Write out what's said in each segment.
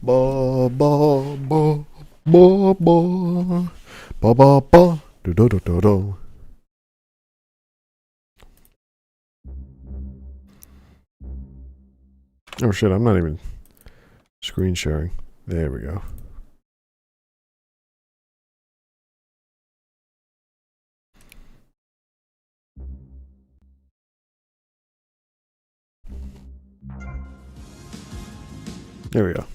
Ba ba ba ba ba ba ba ba do do do do do. Oh shit! I'm not even screen sharing. There we go. There we go.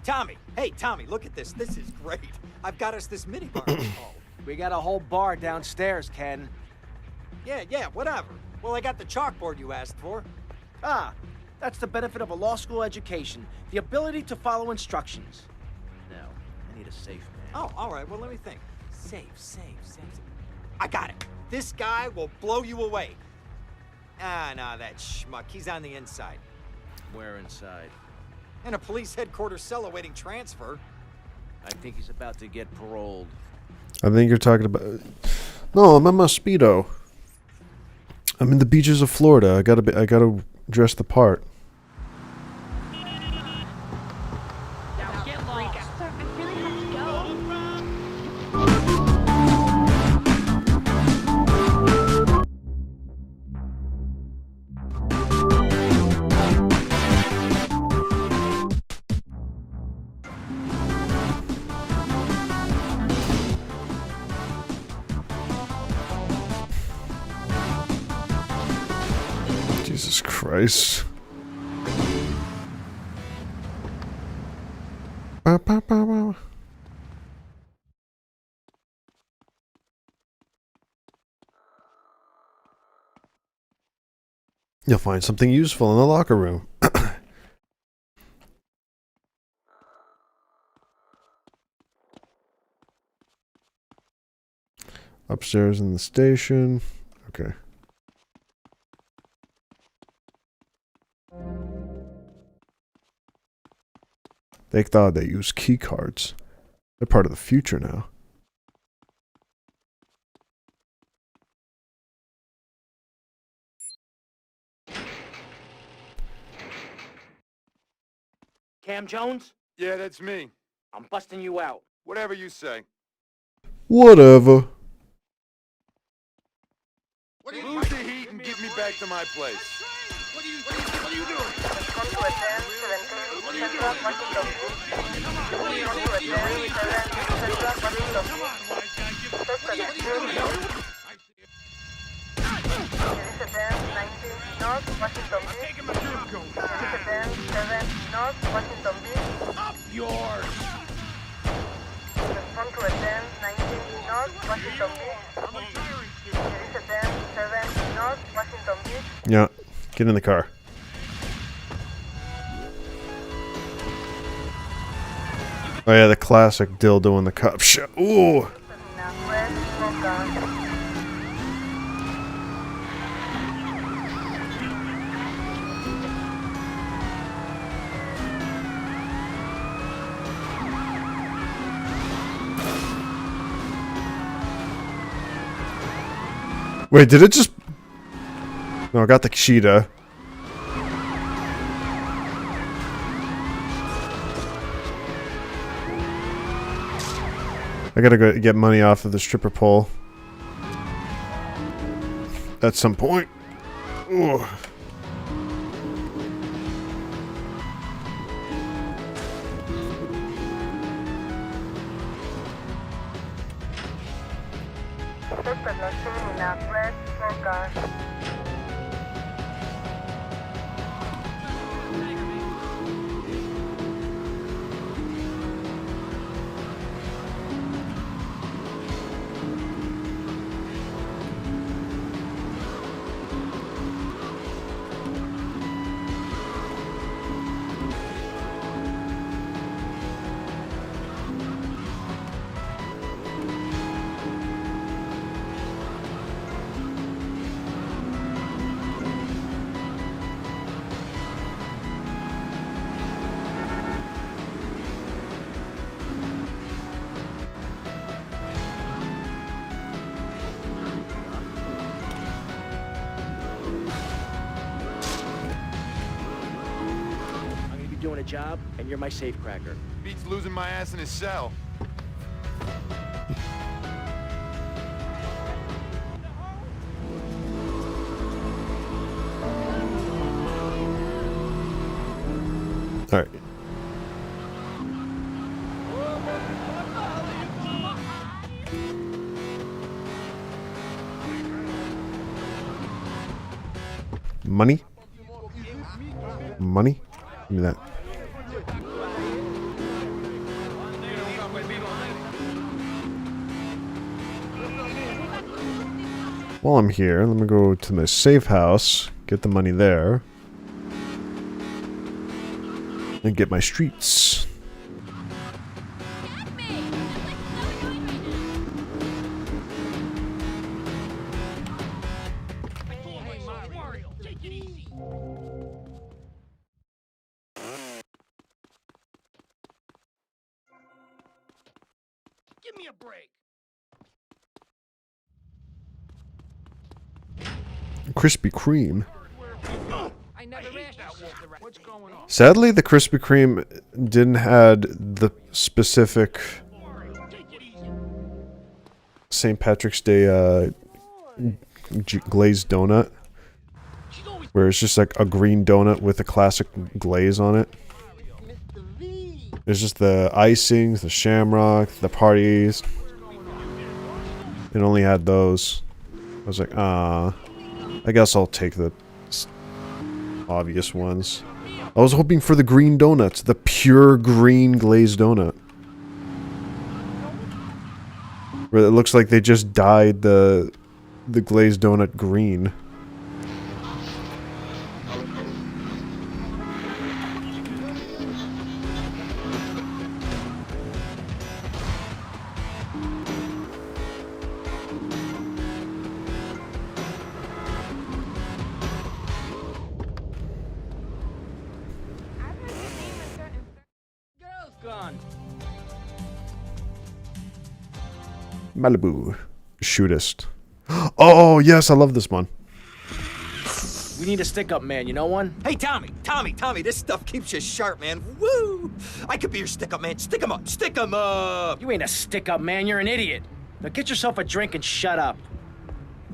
Tommy, hey Tommy, look at this. This is great. I've got us this mini bar. Oh, We got a whole bar downstairs, Ken. yeah, whatever. Well, I got the chalkboard you asked for. Ah, that's the benefit of a law school education. The ability to follow instructions. Now, I need a safe man. Oh, all right. Well, let me think. Safe. I got it. This guy will blow you away. Ah, nah, that schmuck. He's on the inside. Where inside? In a police headquarters cell awaiting transfer. I think he's about to get paroled. I think you're talking about. No, I'm in my speedo. I'm in the beaches of Florida. I gotta dress the part. Now get lost. Sir, I really have to go. Jesus Christ. Ba, ba, ba, ba. You'll find something useful in the locker room. Upstairs in the station. Okay. Thank God they use key cards. They're part of the future now. Cam Jones? Yeah, that's me. I'm busting you out. Whatever you say. Whatever. Lose the heat and get me back to my place. What are you doing? Come to attend 17 Central Washington Beach. Come to attend 7 Central Washington Beach. First attend Elizabeth 19 North Washington Beach. Elizabeth 7 North Washington Beach. Up yours! Come to attend 19 North Washington Beach. Elizabeth 7 North Washington Beach. Yeah. Get in the car. Oh yeah, the classic dildo in the cup shot. Ooh. Northwest Smoker. Wait, did it just... No, I got the cheetah. I gotta go get money off of the stripper pole. At some point. Ooh. Suspect not seen in Northwest Smoker. doing a job, and you're my safecracker. Beats losing my ass in his cell. All right. Money? Money? Give me that. While I'm here, let me go to my safe house, get the money there, and get my streets. Give me a break. Krispy Kreme. I never asked you what's going on. Sadly, the Krispy Kreme didn't had the specific St. Patrick's Day glazed donut, where it's just like a green donut with a classic glaze on it. There's just the icings, the shamrock, the parties. It only had those. I was like, I guess I'll take the obvious ones. I was hoping for the green donuts, the pure green glazed donut. Where it looks like they just dyed the glazed donut green. Gone. Malibu. Shootist. Oh, yes, I love this one. We need a stick-up man, you know one? Hey, Tommy, this stuff keeps you sharp, man. Woo! I could be your stick-up man. Stick 'em up, stick 'em up! You ain't a stick-up man, you're an idiot. Now get yourself a drink and shut up.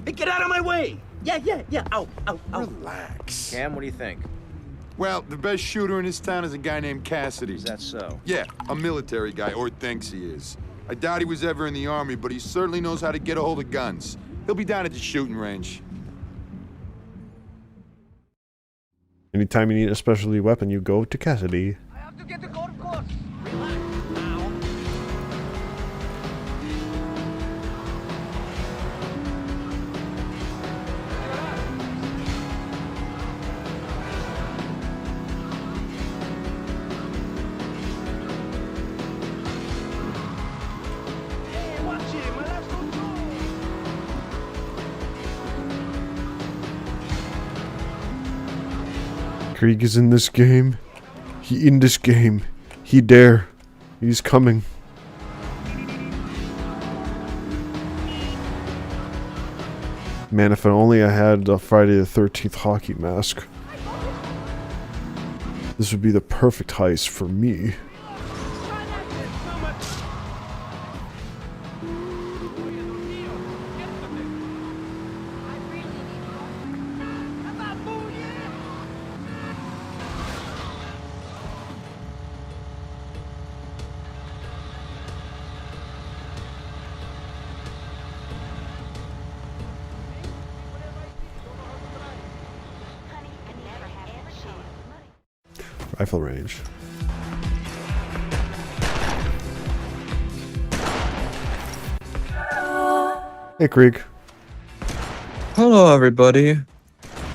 Hey, get out of my way! Yeah. Ow. Relax. Cam, what do you think? Well, the best shooter in this town is a guy named Cassidy. Is that so? Yeah, a military guy, or thinks he is. I doubt he was ever in the army, but he certainly knows how to get a hold of guns. He'll be down at the shooting range. Anytime you need a specialty weapon, you go to Cassidy. I have to get the golf course. Hey, watch it, my last control. Krieg is in this game. He in this game. He dare. He's coming. Man, if only I had a Friday the 13th hockey mask. This would be the perfect heist for me. Rifle range. Hey, Krieg. Hello, everybody.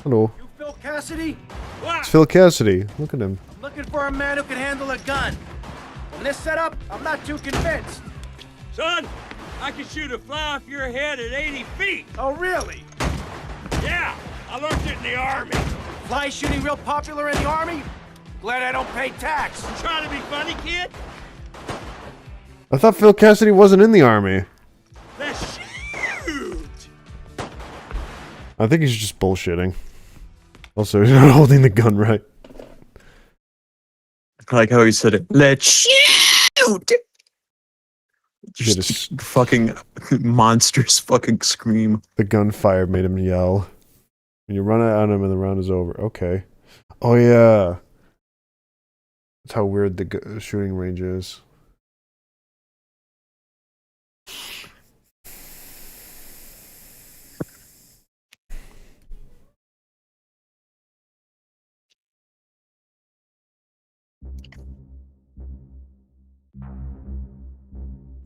Hello. You Phil Cassidy? It's Phil Cassidy. Look at him. I'm looking for a man who can handle a gun. On this setup, I'm not too convinced. Son, I can shoot a fly off your head at 80 feet. Oh, really? Yeah, I learned it in the Army. Fly shooting real popular in the Army? Glad I don't pay tax. You trying to be funny, kid? I thought Phil Cassidy wasn't in the army. That's huge. I think he's just bullshitting. Also, he's not holding the gun right. I like how he said it. Let's shoot! Get Just fucking monstrous fucking scream. The gunfire made him yell. When you run at him and the round is over. Okay. Oh yeah. That's how weird the shooting range is.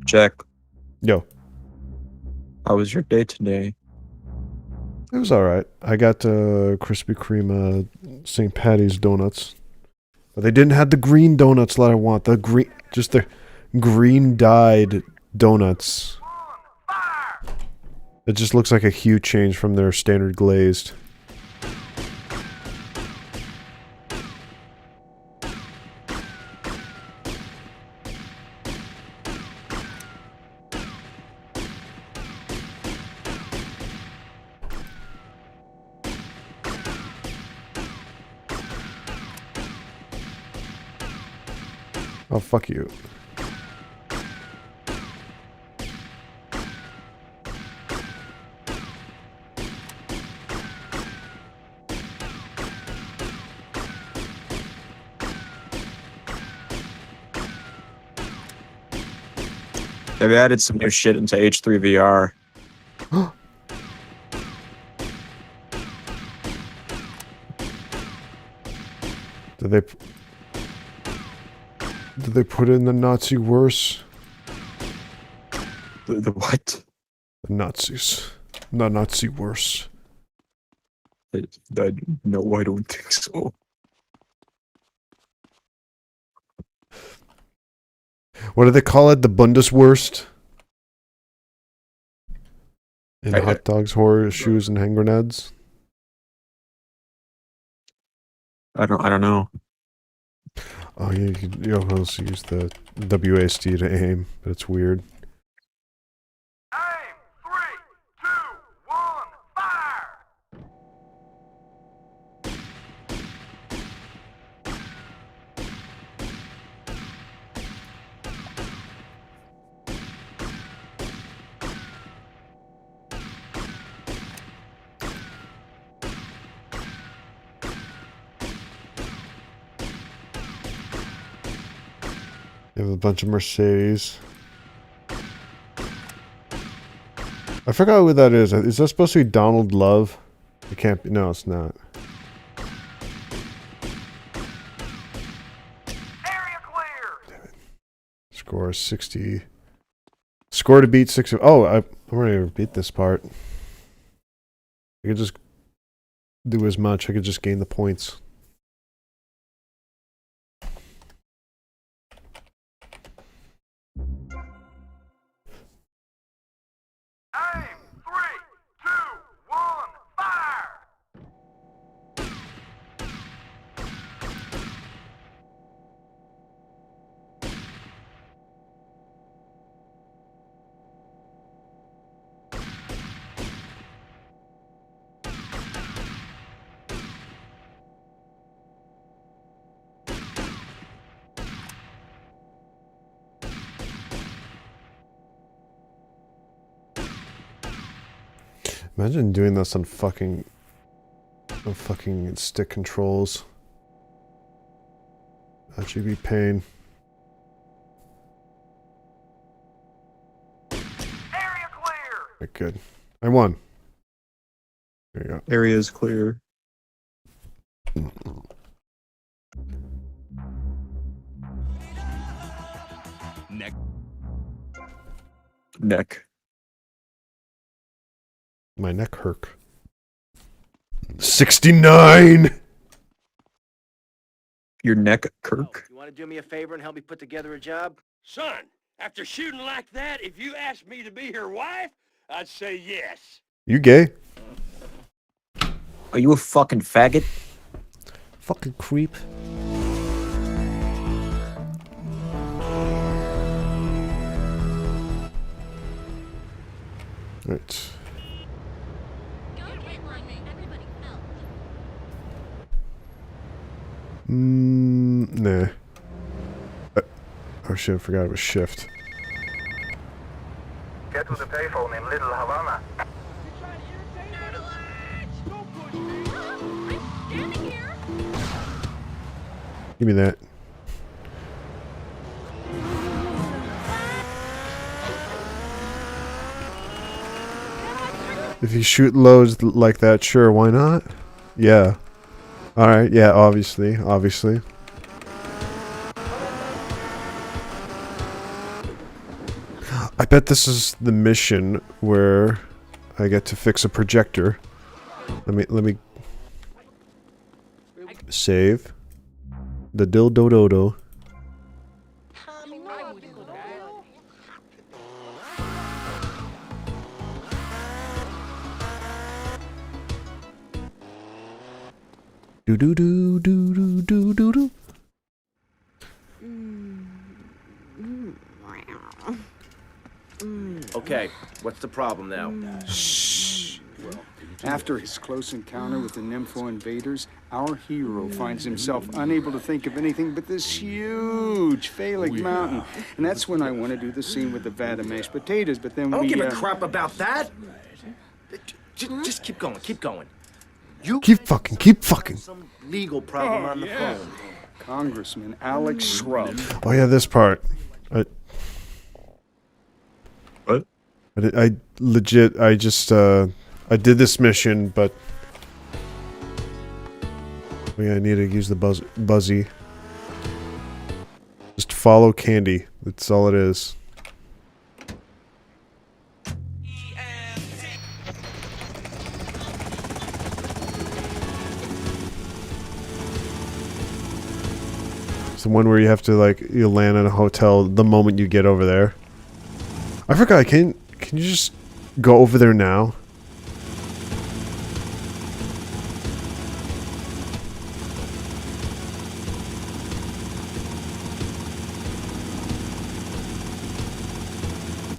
Jack, Yo. how was your day today? It was alright. I got Krispy Kreme St. Patty's donuts. But they didn't have the green donuts that I want. Just the green dyed donuts. It just looks like a huge change from their standard glazed. Oh, fuck you. They've added some new shit into H3 VR. Did they put in the Nazi worse? The what? The Nazis. The Nazi worse. No, I don't think so. What do they call it? The Bundeswurst? And hot dogs, horseshoes, and hand grenades? I don't know. Oh, yeah, you can also use the WASD to aim, but it's weird. Aim! 3, 2, 1, fire! You have a bunch of Mercedes. I forgot who that is. Is that supposed to be Donald Love? It can't be. No, it's not. Area clear! Damn it. Score 60. Score to beat 60. Oh, I'm ready to beat this part. I could just do as much. I could just gain the points. Aim! 3, 2, 1, fire! Imagine doing this on fucking stick controls. That should be pain. Area clear! Okay, good. I won. There you go. Area is clear. Neck. My neck hurt. 69! Your neck, Kirk. You want to do me a favor and help me put together a job? Son, after shooting like that, if you asked me to be your wife, I'd say yes. You gay? Are you a fucking faggot? Fucking creep. Right. Nah. Oh shit, I forgot it was shift. Get to the payphone in Little Havana. Give me that. If you shoot loads like that, sure, why not? Yeah. Alright, yeah, obviously. I bet this is the mission where I get to fix a projector. Let me save. The dildo-dodo. Do do do do do do do do. Okay, what's the problem now? After his close encounter with the Nympho invaders, our hero finds himself unable to think of anything but this huge phallic mountain. And that's when I want to do the scene with the vat of mashed potatoes, but then I don't we... give a crap about that. Just keep going. You Keep fucking. some legal problem on the phone. Congressman Alex Shrub. Oh yeah, this part. What? I legit, I just, I did this mission, but... Oh yeah, I need to use the buzzy. Just follow Candy. That's all it is. It's the one where you have to, like, you land in a hotel the moment you get over there. I forgot, can you just go over there now?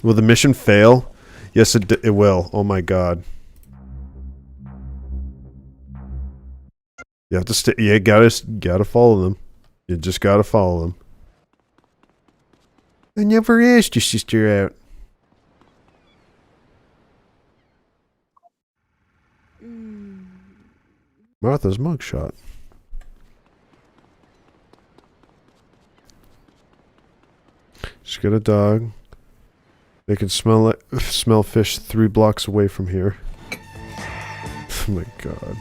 Will the mission fail? Yes, it will. Oh my god. You have to stay. Yeah, gotta follow them. You just gotta follow them. I never asked your sister out. Martha's mugshot. She's got a dog. They can smell fish 3 blocks away from here. Oh my god.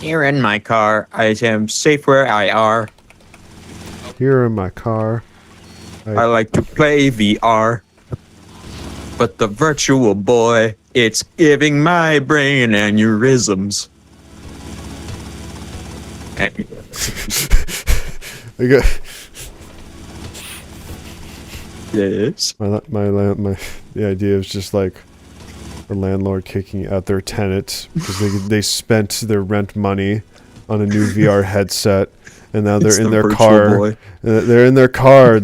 Here in my car, I am safe where I are. Here in my car. I like to play VR. But the virtual boy, it's giving my brain aneurysms. I got Yes. the idea is just like a landlord kicking out their tenants because they spent their rent money on a new VR headset, and now they're in their car. They're in their car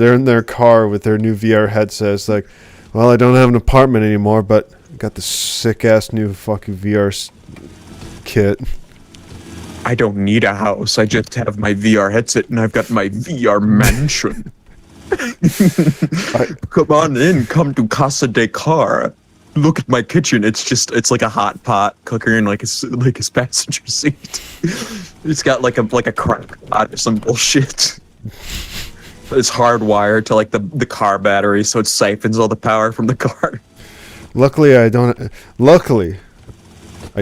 with their new VR headset. It's like, well, I don't have an apartment anymore, but I got this sick ass new fucking VR kit. I don't need a house. I just have my VR headset and I've got my VR mansion. Come on in. Come to Casa de Car. Look at my kitchen. It's like a hot pot cooker in like his passenger seat. It's got like a crock pot or some bullshit. It's hardwired to like the car battery, so it siphons all the power from the car. Luckily, I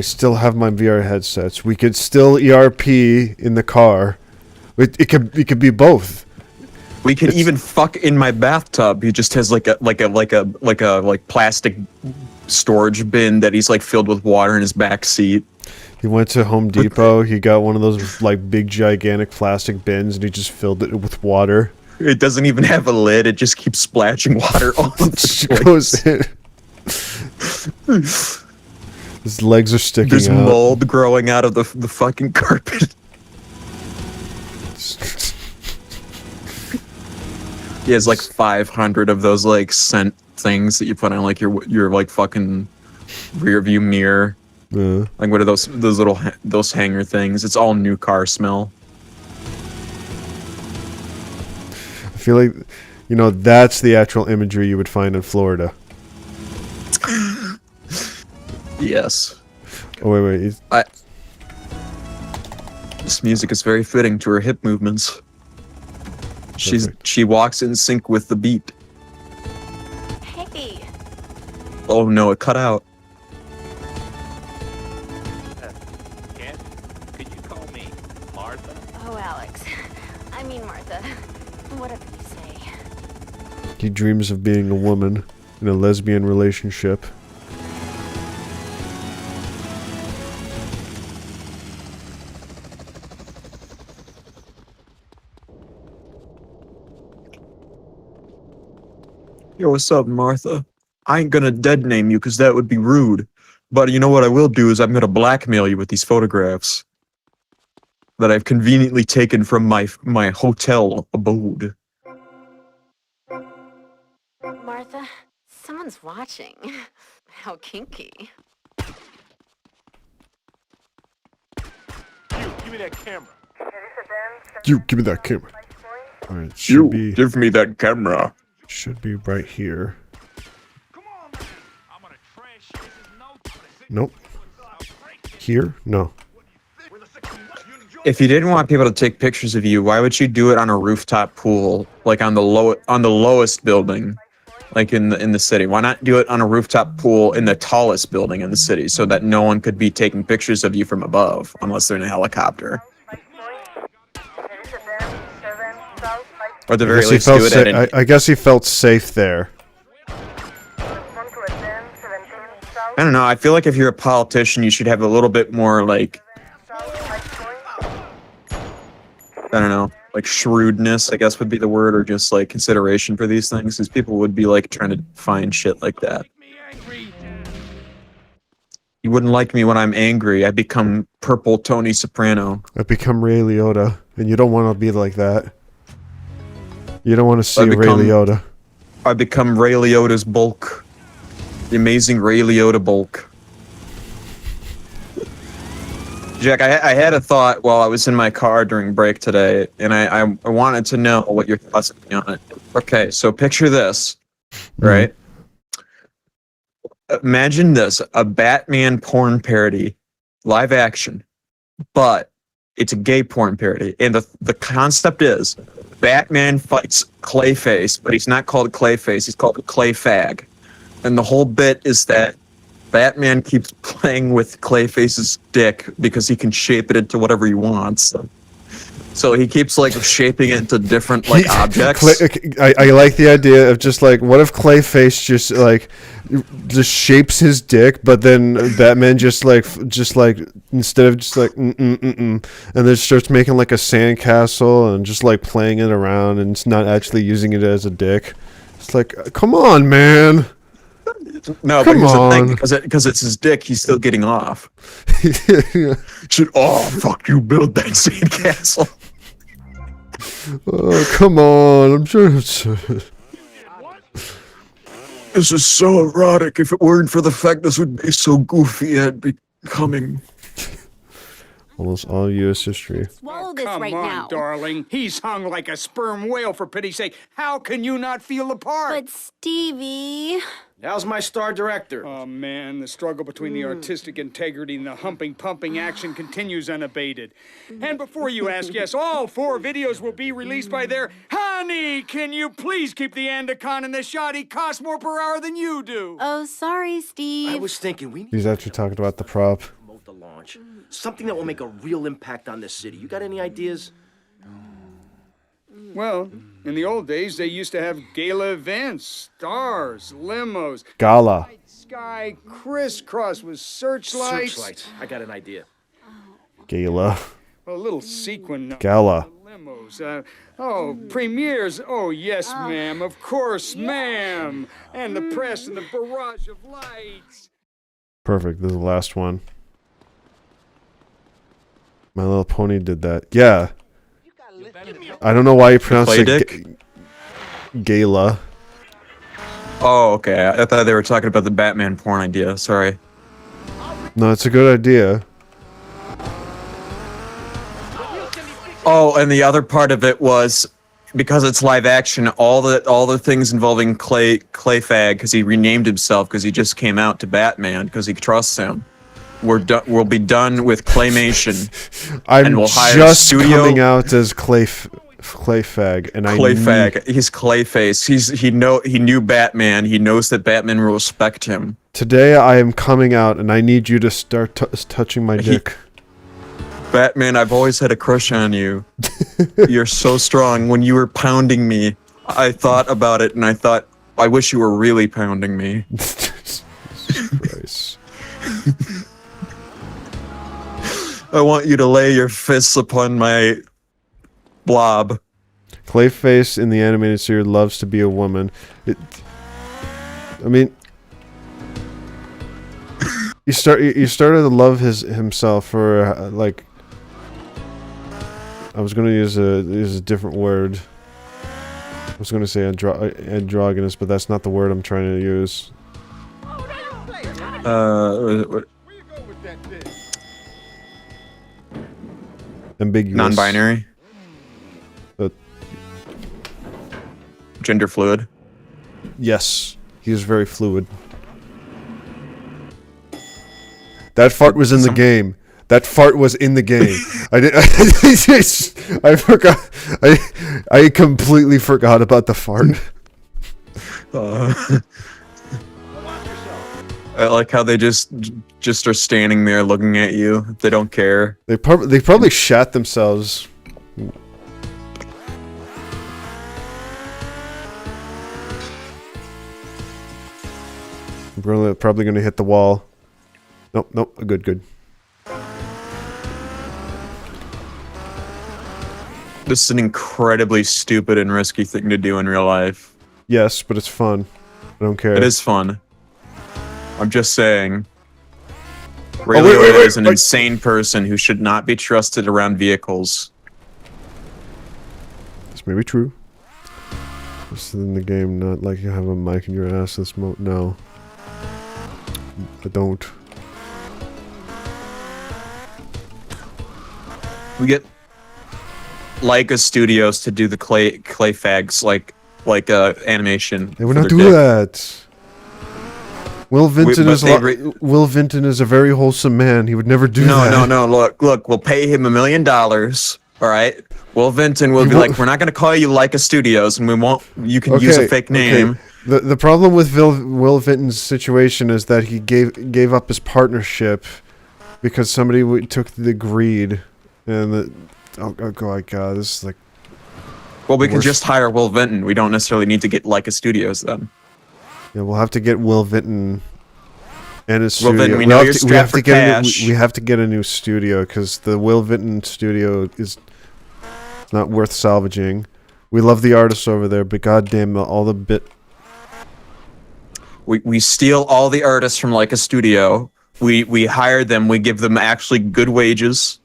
still have my VR headsets. We could still ERP in the car. It could be both. We can even fuck in my bathtub. He just has like a plastic storage bin that he's like filled with water in his back seat. He went to Home Depot. He got one of those like big gigantic plastic bins, and he just filled it with water. It doesn't even have a lid. It just keeps splashing water all over the Goes in. His legs are sticking There's out. mold growing out of the fucking carpet. He has like 500 of those like scent things that you put on like your like fucking rear view mirror. Like what are those little those hanger things? It's all new car smell. I feel like, you know, that's the actual imagery you would find in Florida. Yes. Oh wait. This music is very fitting to her hip movements. She walks in sync with the beat. Hey. Oh no, it cut out. Ken, could you call me Martha? Oh, Alex. I mean Martha. Whatever you say. He dreams of being a woman in a lesbian relationship. Yo, what's up, Martha? I ain't gonna dead name you because that would be rude. But you know what I will do is I'm gonna blackmail you with these photographs that I've conveniently taken from my hotel abode. Martha, someone's watching. How kinky. Give me that camera. You give me that camera. Alright, it should be give me that camera. should be right here. Come on, man. I'm gonna trash this is no. Nope. Here? No. If you didn't want people to take pictures of you, why would you do it on a rooftop pool, like on the lowest building, like in the city? Why not do it on a rooftop pool in the tallest building in the city, so that no one could be taking pictures of you from above, unless they're in a helicopter? Or at the very least, do it at an... I guess he felt safe there. I don't know. I feel like if you're a politician, you should have a little bit more, like, I don't know, like shrewdness, I guess would be the word, or just like consideration for these things, because people would be like trying to find shit like that. You wouldn't like me when I'm angry. I become purple Tony Soprano. I become Ray Liotta, and you don't want to be like that. You don't want to see Ray Liotta. I become Ray Liotta's bulk. The amazing Ray Liotta bulk. Jack, I had a thought while I was in my car during break today, and I wanted to know what your thoughts would be on it. Okay, so picture this, right? Imagine this, a Batman porn parody, live action, but it's a gay porn parody. And the concept is Batman fights Clayface, but he's not called Clayface, he's called Clay Fag. And the whole bit is that Batman keeps playing with Clayface's dick because he can shape it into whatever he wants. So he keeps like shaping it into different like objects. I like the idea of just like, what if Clayface just shapes his dick, but then Batman just like instead of just like and then starts making like a sandcastle and just like playing it around and it's not actually using it as a dick. It's like, come on, man. No, but here's the thing, because it's his dick, he's still getting off. Oh, fuck you, build that sandcastle. Oh, come on, I'm sure This is so erotic. If it weren't for the fact this would be so goofy, I'd be coming. Almost all U.S. history. Swallow this Come right on, now. darling. He's hung like a sperm whale, for pity's sake. How can you not feel the part? But Stevie... How's my star director? Oh, man, the struggle between the artistic integrity and the humping, pumping action continues unabated. And before you ask, yes, all 4 videos will be released by their... Honey, can you please keep the Andacon in the shot? He costs more per hour than you do. Oh, sorry, Steve. I was thinking we need He's actually talking about the prop. to promote the launch. Something that will make a real impact on this city. You got any ideas? Well, in the old days, they used to have gala events, stars, limos, Gala. sky crisscross with searchlights. Searchlights. I got an idea. Gala. A little sequin. Gala. Limos. Premieres. Oh, yes, ma'am. Of course, ma'am. And the press and the barrage of lights. Perfect. This is the last one. My Little Pony did that. Yeah. I don't know why you pronounced it Gala. Oh, okay. I thought they were talking about the Batman porn idea. Sorry. No, it's a good idea. Oh, and the other part of it was because it's live action. All the things involving Clay Fag, because he renamed himself because he just came out to Batman because he trusts him. We'll be done with claymation. I'm and we'll hire just studio coming out as Clay Fag, and Fag. He's Clayface. He knew Batman. He knows that Batman will respect him. Today I am coming out, and I need you to start touching my dick. Batman, I've always had a crush on you. You're so strong. When you were pounding me, I thought about it, and I thought, I wish you were really pounding me. Christ. I want you to lay your fists upon my blob. Clayface in the animated series loves to be a woman. I mean, you started to love himself for like. I was gonna use a different word. I was gonna say androgynous, but that's not the word I'm trying to use. Ambiguous. Non-binary. Gender fluid. Yes, he is very fluid. That fart was in the game. That fart was in the game. I forgot. I completely forgot about the fart. I like how they just are standing there looking at you. They don't care. They probably shat themselves. I'm probably gonna hit the wall. Nope. Good. This is an incredibly stupid and risky thing to do in real life. Yes, but it's fun. I don't care. It is fun. I'm just saying. Ray Liotta is an insane person who should not be trusted around vehicles. This may be true. This is in the game, not like you have a mic in your ass this no. I don't. We get Leica Studios to do the clay fags like animation. They would not do that. Will Vinton is a very wholesome man. He would never do that. No. Look. We'll pay him $1 million. All right. Will Vinton will be like, we're not going to call you Leica Studios, and we won't. You can use a fake name. Okay. The problem with Will Vinton's situation is that he gave up his partnership because somebody took the greed, and oh my god, this is like. Well, we can just hire Will Vinton. We don't necessarily need to get Leica Studios then. Yeah, we'll have to get Will Vinton and his studio. Will Vinton, we know you're strapped for cash. We have to get a new studio because the Will Vinton studio is not worth salvaging. We love the artists over there, but goddamn, all the bit. We steal all the artists from Leica Studio. We hire them. We give them actually good wages.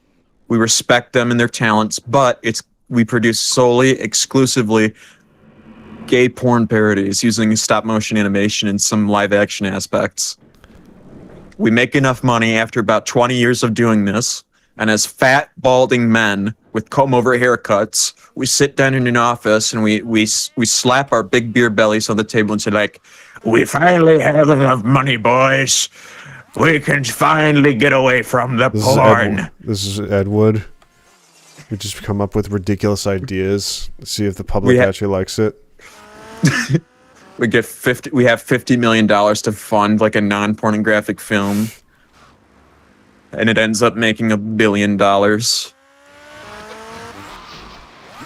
We respect them and their talents, but we produce solely, exclusively gay porn parodies using stop motion animation and some live action aspects. We make enough money after about 20 years of doing this, and as fat, balding men with comb-over haircuts, we sit down in an office and we slap our big beer bellies on the table and say like, "We finally have enough money, boys. We can finally get away from the porn." This is Ed Wood. We just come up with ridiculous ideas, see if the public actually likes it. We have $50 million to fund like a non-pornographic film, and it ends up making $1 billion.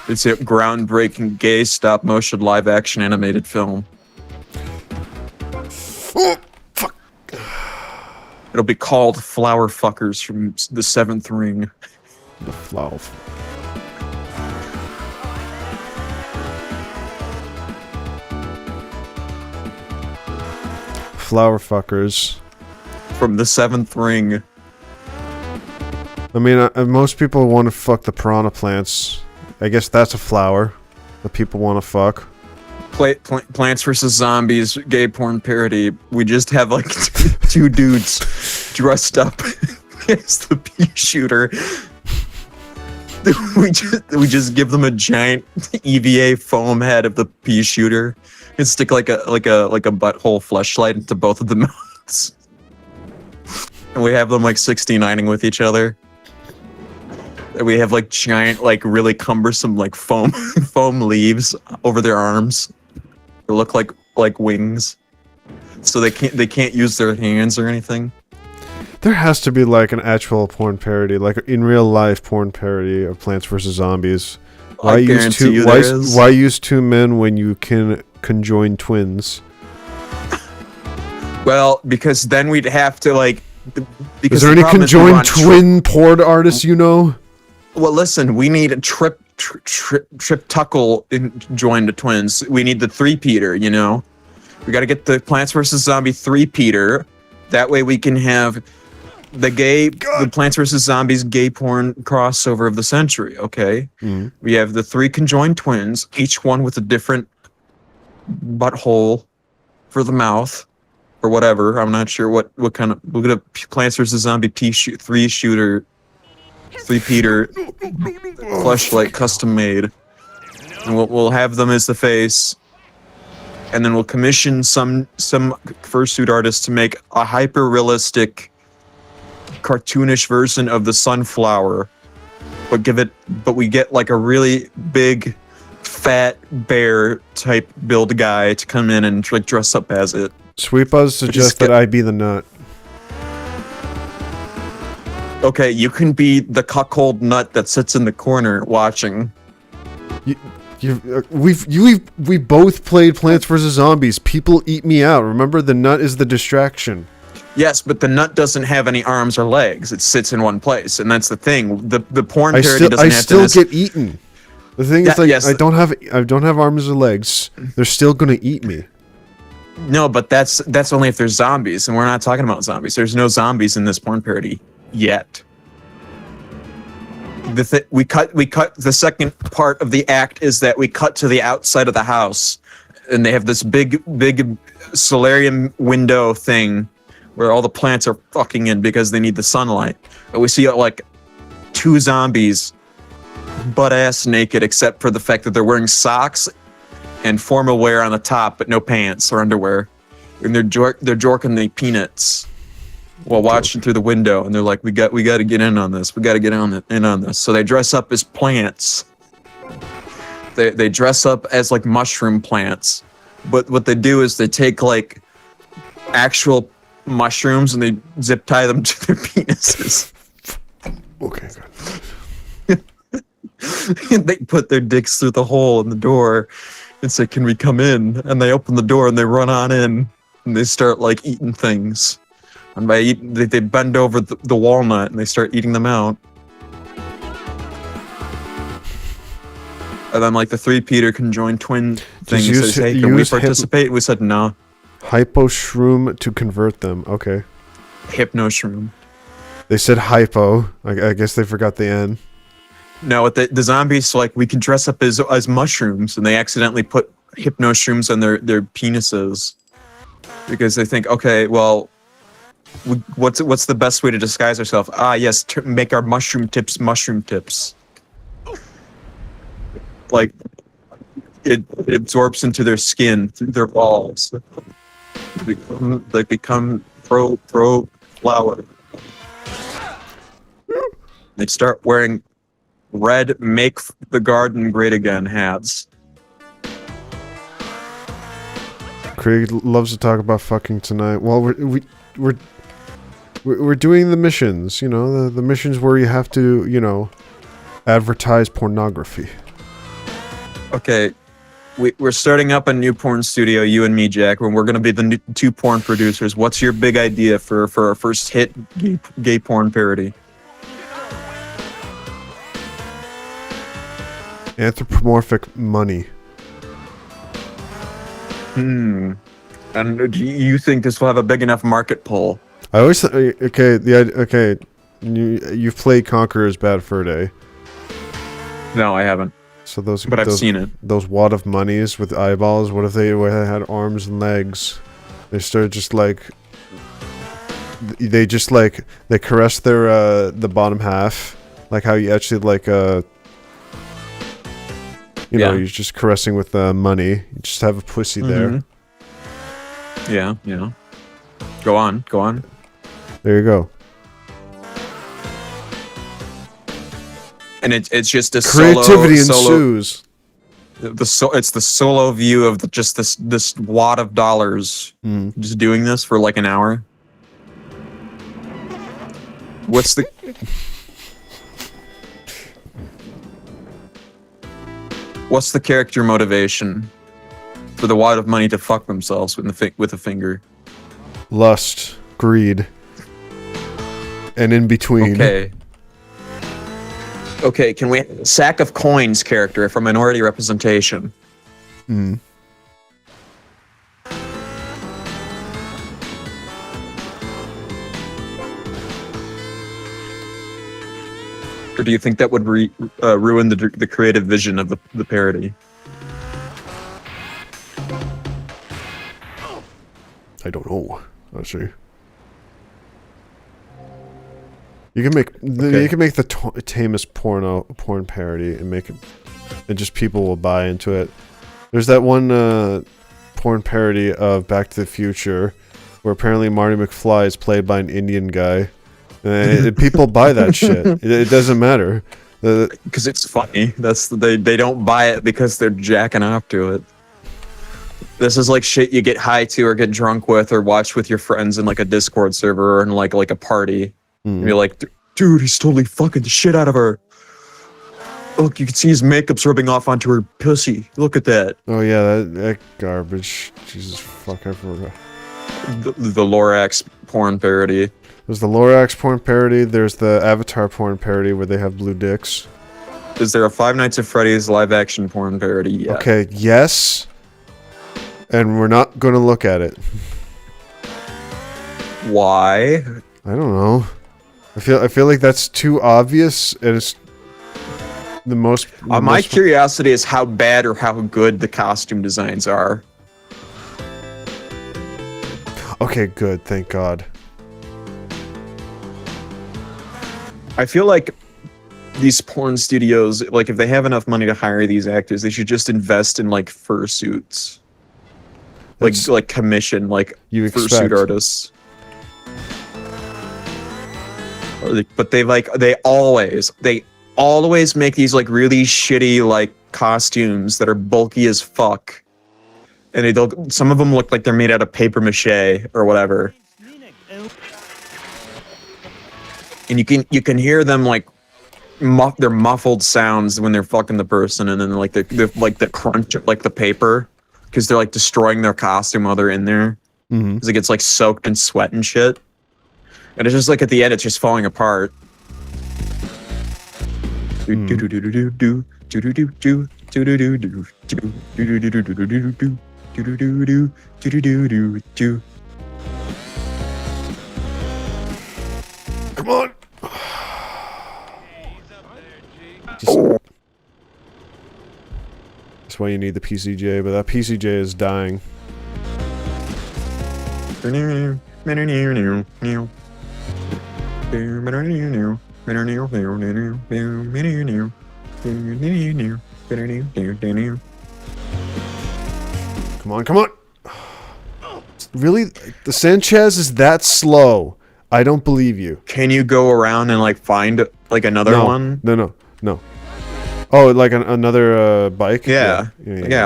It's a groundbreaking gay stop-motion live-action animated film. Oh, fuck. It'll be called Flower Fuckers from The Seventh Ring. The flower. Flower fuckers. From The Seventh Ring. I mean, most people want to fuck the piranha plants. I guess that's a flower that people want to fuck. Plants vs. Zombies gay porn parody. We just have like two dudes dressed up as the pea shooter. We just give them a giant EVA foam head of the pea shooter and stick like a butthole fleshlight into both of the mouths. And we have them like 69ing with each other. And we have like giant, like really cumbersome like foam leaves over their arms. They look like wings. So they can't use their hands or anything. There has to be like an actual porn parody, like in real life porn parody of Plants vs Zombies. Why use two men when you can conjoin twins? Well, because then we'd have to like. Is there any conjoined twin porn artists you know? Well, listen, we need a triptuckle joined to twins. We need the three-peater, you know? We gotta get the Plants vs. Zombie three-peater. That way we can have the Plants vs. Zombies gay porn crossover of the century, okay? Mm. We have the three conjoined twins, each one with a different butthole for the mouth. Or whatever, I'm not sure what kind of. We'll get a Plants vs. Zombie three-peater fleshlight custom made, and we'll have them as the face, and then we'll commission some fursuit artist to make a hyper-realistic, cartoonish version of the sunflower, but we get like a really big, fat bear type build guy to come in and like dress up as it. Sweet Buzz suggests that I be the nut. Okay, you can be the cuckold nut that sits in the corner watching. We both played Plants vs Zombies. People eat me out. Remember, the nut is the distraction. Yes, but the nut doesn't have any arms or legs. It sits in one place, and that's the thing. The porn parody doesn't have to. I still get eaten. The thing is, like, yes, I don't have arms or legs. They're still gonna eat me. No, but that's only if there's zombies, and we're not talking about zombies. There's no zombies in this porn parody yet. We cut the second part of the act is that we cut to the outside of the house, and they have this big solarium window thing where all the plants are fucking in because they need the sunlight. But we see like two zombies butt ass naked, except for the fact that they're wearing socks and formal wear on the top, but no pants or underwear, and they're jorking the peanuts while watching through the window. And they're like, "We got to get in on this. We got to get in on this." So they dress up as plants. They dress up as like mushroom plants, but what they do is they take like actual mushrooms and they zip tie them to their penises. Okay, good. And they put their dicks through the hole in the door and say, "Can we come in?" And they open the door and they run on in and they start like eating things. And by eating, they bend over the walnut and they start eating them out. And then like the three-peater conjoined twin thing says, "Hey, can we participate?" We said no. Hypo shroom to convert them. Okay. Hypno shroom. They said hypo. I guess they forgot the N. No, the zombies like we can dress up as mushrooms, and they accidentally put hypno shrooms on their penises because they think, okay, well, what's the best way to disguise ourselves? Ah, yes, make our mushroom tips. Like it absorbs into their skin through their balls. They become pro flower. They start wearing red "Make the Garden Great Again" hats. Craig loves to talk about fucking tonight. Well, we're doing the missions. You know, the missions where you have to, you know, advertise pornography. Okay, we're starting up a new porn studio, you and me, Jack, and we're going to be the two porn producers. What's your big idea for our first hit gay porn parody? Anthropomorphic money. And do you think this will have a big enough market pull? I always you've played Conqueror's Bad Fur Day. No, I haven't. So but I've seen it. Those wad of monies with eyeballs. What if they had arms and legs? They started just like they just like they caress their the bottom half, like how you actually like you know, Yeah. you're just caressing with money. You just have a pussy there. Yeah, yeah. Go on, go on. There you go. And it's just a Creativity solo, ensues. it's the solo view of just this wad of dollars just doing this for like an hour. What's the character motivation for the wad of money to fuck themselves with a finger? Lust, greed, and in between. Okay, can we sack of coins character for minority representation? Or do you think that would ruin the creative vision of the parody? I don't know. Actually, you can make the tamest porn parody and make it, and just people will buy into it. There's that one porn parody of Back to the Future, where apparently Marty McFly is played by an Indian guy. People buy that shit. It doesn't matter. Because it's funny. They don't buy it because they're jacking off to it. This is like shit you get high to or get drunk with or watch with your friends in like a Discord server or in like a party. And you're like, dude, he's totally fucking the shit out of her. Look, you can see his makeup's rubbing off onto her pussy. Look at that. Oh yeah, that garbage. Jesus fuck, I forgot. The Lorax porn parody. There's the Lorax porn parody. There's the Avatar porn parody where they have blue dicks. Is there a Five Nights at Freddy's live action porn parody? Yeah. Okay, yes. And we're not going to look at it. Why? I don't know. I feel like that's too obvious, and it's the most. My curiosity is how bad or how good the costume designs are. Okay, good. Thank God. I feel like these porn studios, like if they have enough money to hire these actors, they should just invest in like fursuits, like commission like fursuit artists. But they always make these like really shitty like costumes that are bulky as fuck, and some of them look like they're made out of paper mache or whatever. And you can hear them like their muffled sounds when they're fucking the person, and then like the crunch of like the paper because they're like destroying their costume while they're in there because it gets like soaked in sweat and shit, and it's just like at the end it's just falling apart. Come on. That's why you need the PCJ, but that PCJ is dying. Come on, come on. Really? The Sanchez is that slow? I don't believe you. Can you go around and like find like another one? No. Oh, like another bike? Yeah.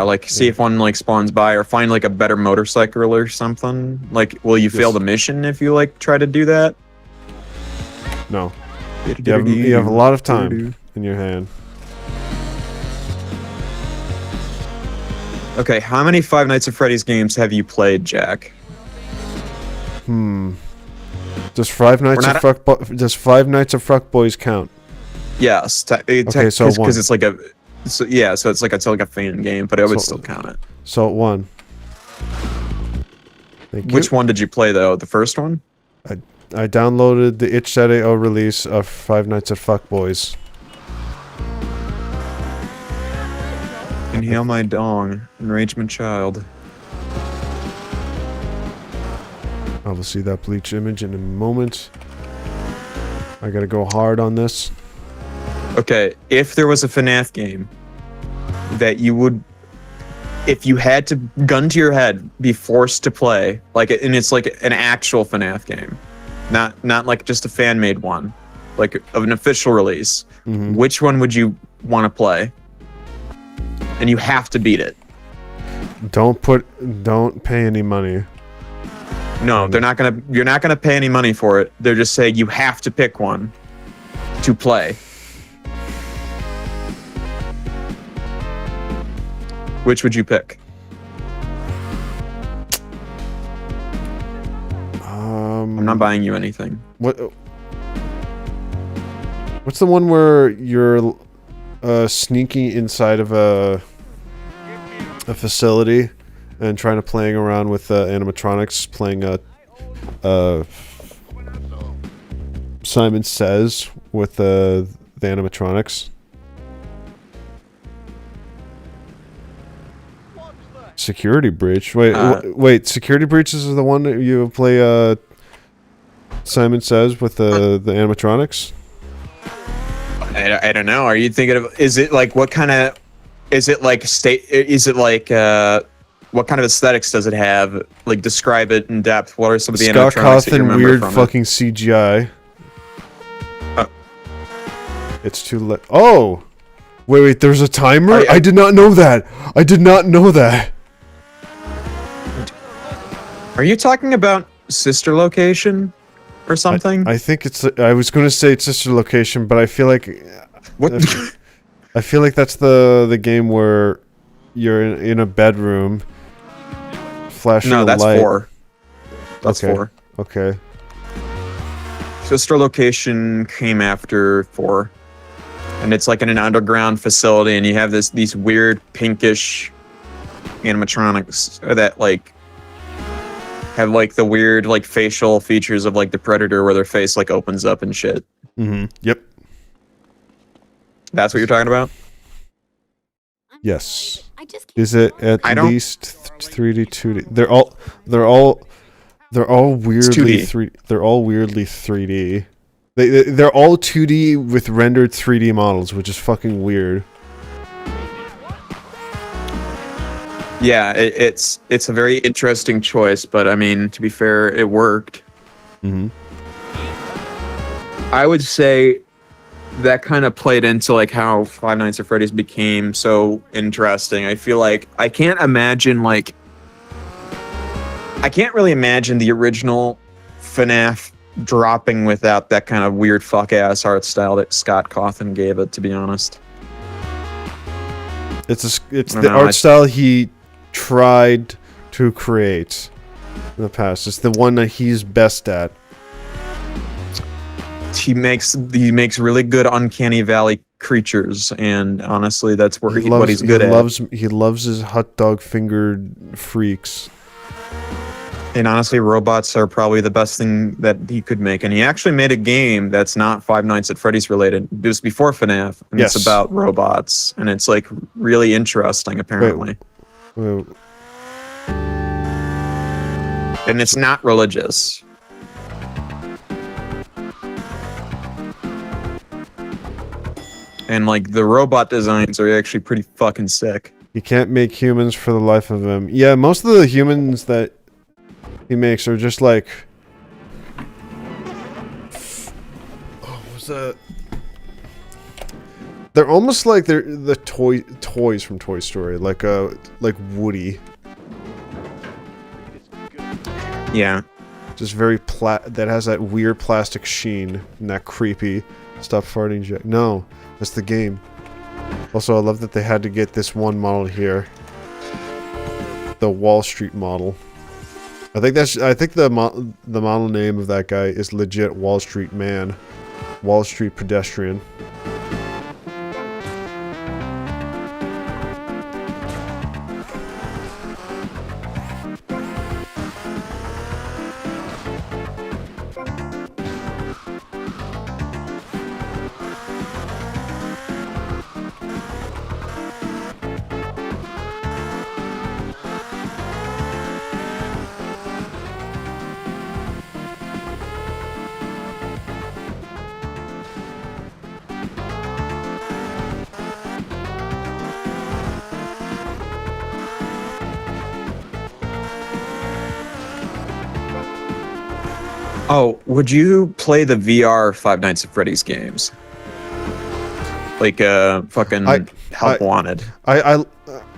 Like see if one like spawns by, or find like a better motorcycle or something. Like, will you fail the mission if you like try to do that? No. You have a lot of time in your hand. Okay, how many Five Nights at Freddy's games have you played, Jack? Does Five Nights at Fuck Boys count? Yes. Okay, so because it's like so it's like a fan game, but I would still count it. So 1. Thank you. Which one did you play though? The first one? I downloaded the itch.io release of Five Nights at Fuck Boys. Inhale my dong, enragement child. I will see that Bleach image in a moment. I gotta go hard on this. Okay, if there was a FNAF game that you would, if you had to, gun to your head, be forced to play, like, and it's like an actual FNAF game, not like just a fan-made one, like of an official release, which one would you want to play? And you have to beat it. Don't pay any money. No, you're not gonna pay any money for it. They're just saying you have to pick one to play. Which would you pick? I'm not buying you anything. What's the one where you're sneaking inside of a facility and trying to playing around with animatronics, playing Simon Says with the animatronics? Security Breach. Wait. Security Breaches is the one that you play Simon Says with the animatronics? I don't know. Are you thinking of? Is it like what kind of? Is it like what kind of aesthetics does it have? Like, describe it in depth. What are some of the Scott animatronics that you Cawthon remember weird from fucking CGI. It's too late. Oh, wait. There's a timer. I did not know that. Are you talking about Sister Location or something? I think it's. I was going to say it's Sister Location, but I feel like. What? I feel like that's the game where you're in a bedroom, flashing a light. No, that's 4. That's 4. Okay. Sister Location came after 4, and it's like in an underground facility, and you have these weird pinkish animatronics that like have like the weird like facial features of like the Predator, where their face like opens up and shit. Yep. That's what you're talking about? Yes. Is it at least 3D, 2D? They're all weirdly 3D. They're all weirdly 3D. They're all 2D with rendered 3D models, which is fucking weird. Yeah, it's a very interesting choice, but I mean, to be fair, it worked. I would say that kind of played into like how Five Nights at Freddy's became so interesting. I feel like I can't really imagine the original FNAF dropping without that kind of weird fuck ass art style that Scott Cawthon gave it, to be honest. It's the art style he tried to create in the past. It's the one that he's best at. He makes really good Uncanny Valley creatures, and honestly, that's where what he's good at. He loves his hot dog fingered freaks. And honestly, robots are probably the best thing that he could make. And he actually made a game that's not Five Nights at Freddy's related. It was before FNAF, and it's about robots, and it's like really interesting, apparently. Wait. And it's not religious. And like the robot designs are actually pretty fucking sick. He can't make humans for the life of him. Yeah, most of the humans that he makes are just like... Oh, what's that? They're almost like they're the toys from Toy Story, like Woody. Yeah. Just very that has that weird plastic sheen and that creepy stop farting Jack. No, that's the game. Also, I love that they had to get this one model here. The Wall Street model. I think the model name of that guy is legit Wall Street Man. Wall Street Pedestrian. Oh, would you play the VR Five Nights at Freddy's games? Like fucking Help Wanted. I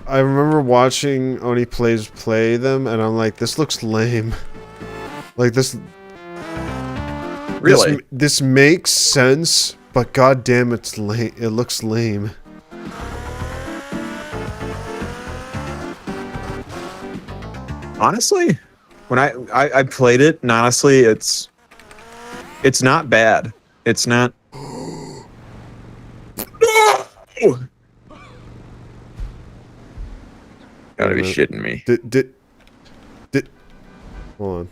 remember watching Oni Plays play them, and I'm like, this looks lame. Like this. Really? This makes sense, but goddamn, it's lame. It looks lame. Honestly, when I played it, and honestly, it's not bad. It's not. Gotta be shitting me. Did. Hold on.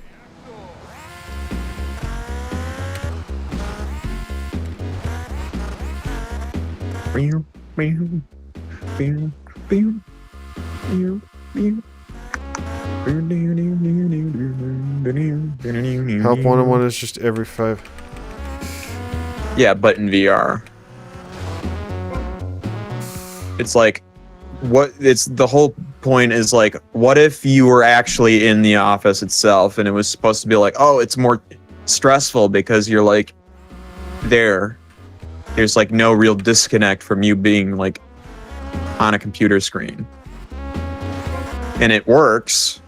Help 101 is just every 5. Yeah, but in VR. It's like, the whole point is like, what if you were actually in the office itself and it was supposed to be like, oh, it's more stressful because you're like there's like no real disconnect from you being like on a computer screen. And it works,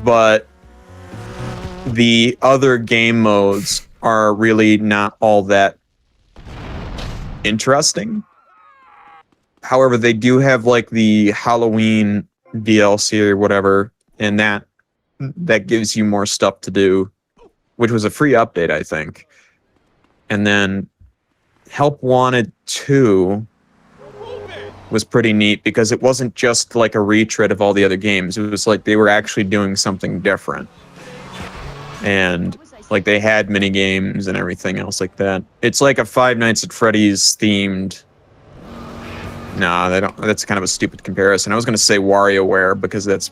but the other game modes are really not all that interesting. However, they do have like the Halloween DLC or whatever, and that gives you more stuff to do, which was a free update, I think. And then Help Wanted 2 was pretty neat because it wasn't just like a retread of all the other games. It was like they were actually doing something different. And like they had mini games and everything else like that. It's like a Five Nights at Freddy's themed. Nah, they don't. That's kind of a stupid comparison. I was gonna say WarioWare because it's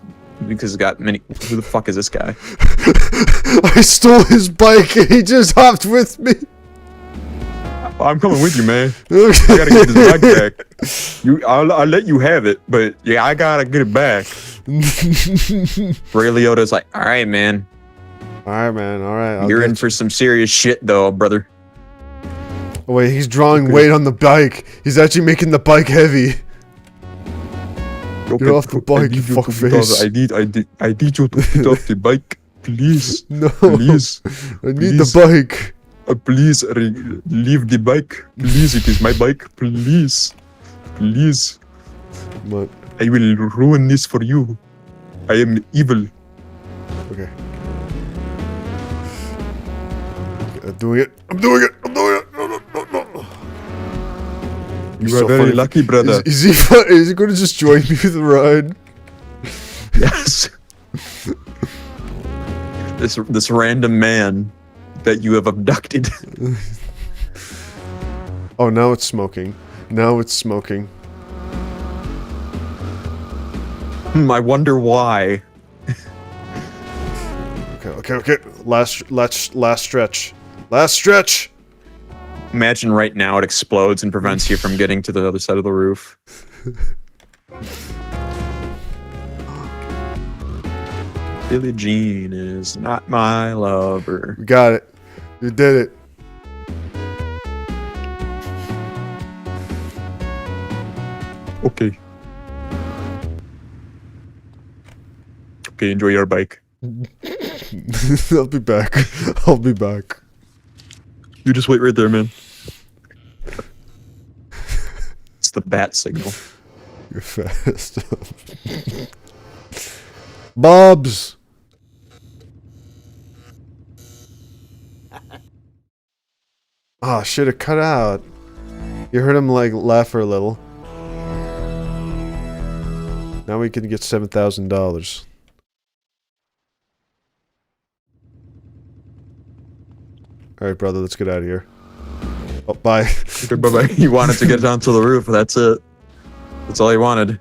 got many. Who the fuck is this guy? I stole his bike and he just hopped with me. I'm coming with you, man. I gotta get this bike back. I'll let you have it, but yeah, I gotta get it back. Ray Liotta's like, all right, man. All right, man. All right. You're in for some serious shit, though, brother. Oh, wait, he's drawing weight on the bike. He's actually making the bike heavy. Get off the bike, you fuckface. I need you to get off the bike, please. No. Please. I need the bike. Please leave the bike. Please, it is my bike. Please. Please. What? I will ruin this for you. I am evil. Okay. I'm doing it. I'm doing it. I'm doing it. No, no, no, no. You are very lucky, brother. Is he going to just join me for the ride? Yes. This random man that you have abducted. Oh, now it's smoking. Now it's smoking. I wonder why. Okay. Last stretch. Last stretch. Imagine right now it explodes and prevents you from getting to the other side of the roof. Billie Jean is not my lover. We got it. You did it. Okay. Okay, enjoy your bike. I'll be back. I'll be back. You just wait right there, man. It's the bat signal. You're fast. Bobs! Oh shit, it cut out. You heard him like laugh for a little. Now we can get $7,000. Alright, brother, let's get out of here. Oh, bye. Okay, bye-bye. He wanted to get down to the roof, that's it. That's all he wanted.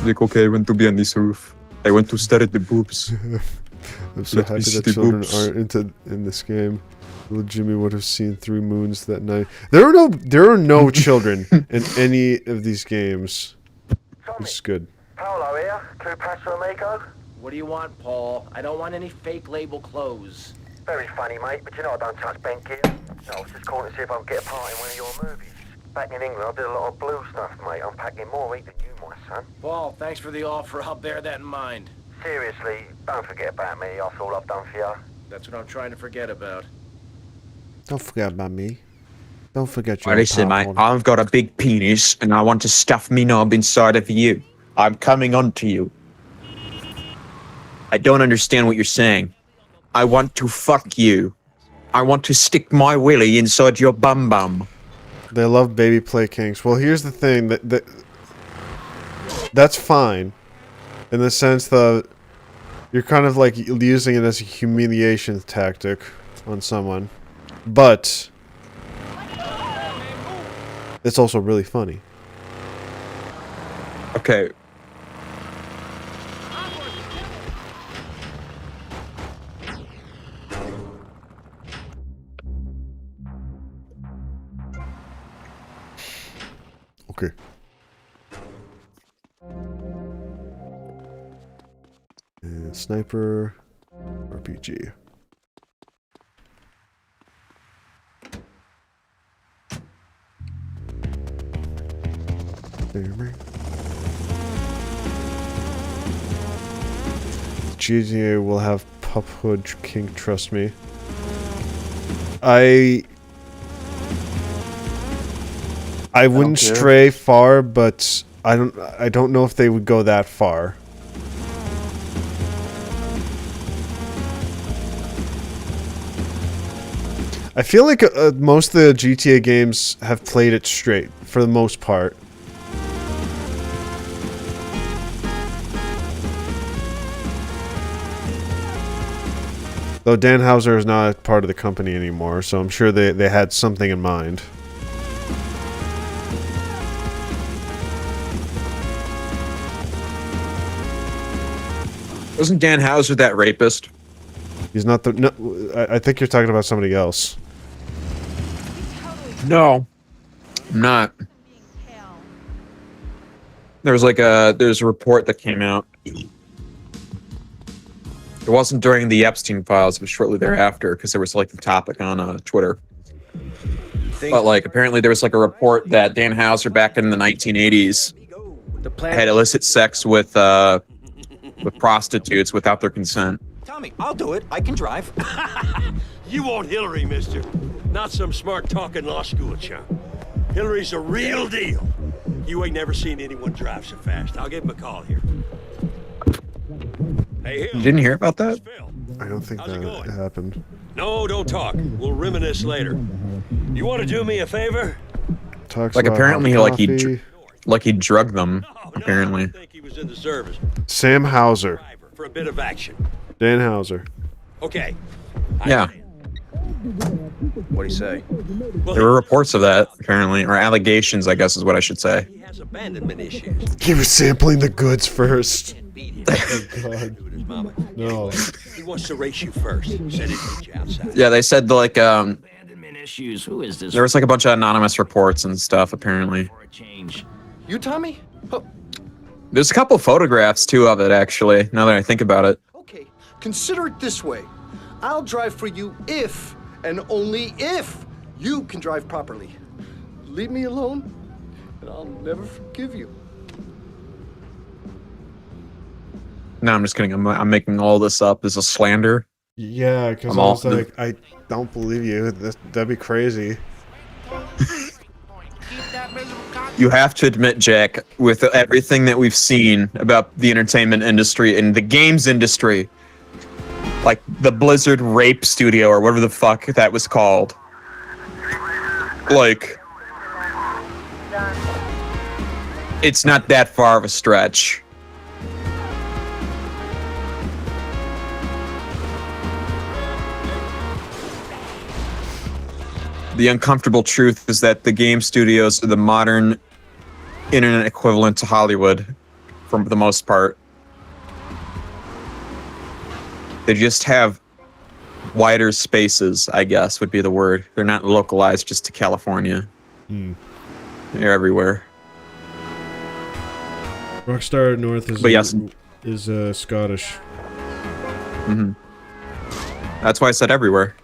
Like, okay, I want to be on this roof. I want to stare at the boobs. I'm so happy that children aren't in this game. Little Jimmy would have seen 3 moons that night. There are no children in any of these games. It's good. Paolo here, Cleopatra Amico. What do you want, Paul? I don't want any fake label clothes. Very funny, mate, but you know I don't touch bank gear. No, I was just calling to see if I could get a part in one of your movies. Back in England, I did a lot of blue stuff, mate. I'm packing more heat than you, my son. Paul, thanks for the offer. I'll bear that in mind. Seriously, don't forget about me after all I've done for you. That's what I'm trying to forget about. Don't forget about me. Don't forget your Listen, mate, popcorn. I've got a big penis and I want to stuff me knob inside of you. I'm coming on to you. I don't understand what you're saying. I want to fuck you. I want to stick my willy inside your bum bum. They love baby play kinks. Well, here's the thing. That's fine. In the sense that you're kind of like using it as a humiliation tactic on someone. But it's also really funny. Okay. Okay. And sniper RPG. GTA will have puphood kink, trust me. I wouldn't stray far, but I don't know if they would go that far. I feel like most of the GTA games have played it straight for the most part. Though Dan Houser is not part of the company anymore, so I'm sure they had something in mind. Wasn't Dan Houser that rapist? He's not the... No, I think you're talking about somebody else. No. I'm not. There's a report that came out. It wasn't during the Epstein files, it was shortly thereafter, because there was like the topic on Twitter. But like apparently there was like a report that Dan Houser back in the 1980s had illicit sex with prostitutes without their consent. Tommy, I'll do it. I can drive. You want Hillary, mister. Not some smart talking law school chump. Hillary's a real deal. You ain't never seen anyone drive so fast. I'll give him a call here. Hey, Hill. You didn't hear about that? I don't think that happened. No, don't talk. We'll reminisce later. You want to do me a favor? Talks Like about apparently hot he drugged them. Apparently. I think he was in the service. Sam Houser. For a bit of action. Dan Houser. Okay. Yeah. What'd he say? There were reports of that, apparently, or allegations, I guess is what I should say. He has abandonment issues. He was sampling the goods first. Oh, God. his mama. No. He wants to race you first. Said he'd meet you outside. Yeah, they said like Abandonment issues. Who is this? there was like a bunch of anonymous reports and stuff, apparently. For a change. You, Tommy? Oh, There's a couple photographs too of it, actually, now that I think about it. okay, consider it this way. I'll drive for you if, and only if, you can drive properly. Leave me alone, and I'll never forgive you. No, I'm just kidding. I'm making all this up as a slander. Yeah, because I'm I all- was like, I don't believe you. That'd be crazy. You have to admit, Jack, with everything that we've seen about the entertainment industry and the games industry, like the Blizzard Rape Studio or whatever the fuck that was called, like, it's not that far of a stretch. The uncomfortable truth is that the game studios are the modern internet equivalent to Hollywood, for the most part. They just have wider spaces, I guess, would be the word. They're not localized just to California. They're everywhere. Rockstar North is But yes. is Scottish. Mhm. That's why I said everywhere.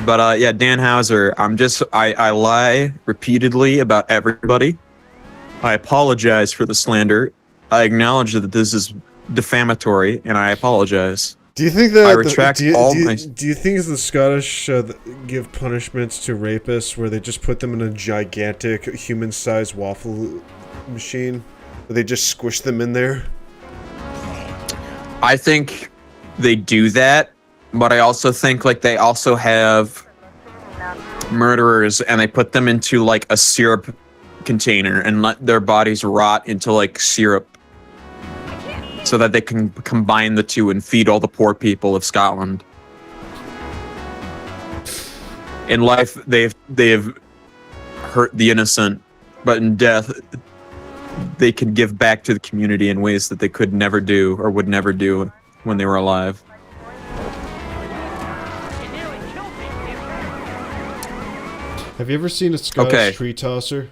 But yeah, Dan Hauser, I lie repeatedly about everybody. I apologize for the slander. I acknowledge that this is defamatory, and I apologize. Do you think that I retract all my... Do you think the Scottish give punishments to rapists where they just put them in a gigantic human-sized waffle machine? Where they just squish them in there? I think they do that, but I also think like they also have murderers and they put them into like a syrup container and let their bodies rot into like syrup so that they can combine the two and feed all the poor people of Scotland. In life, they've hurt the innocent, but in death, they can give back to the community in ways that they could never do or would never do when they were alive. Have you ever seen a Scottish tree tosser?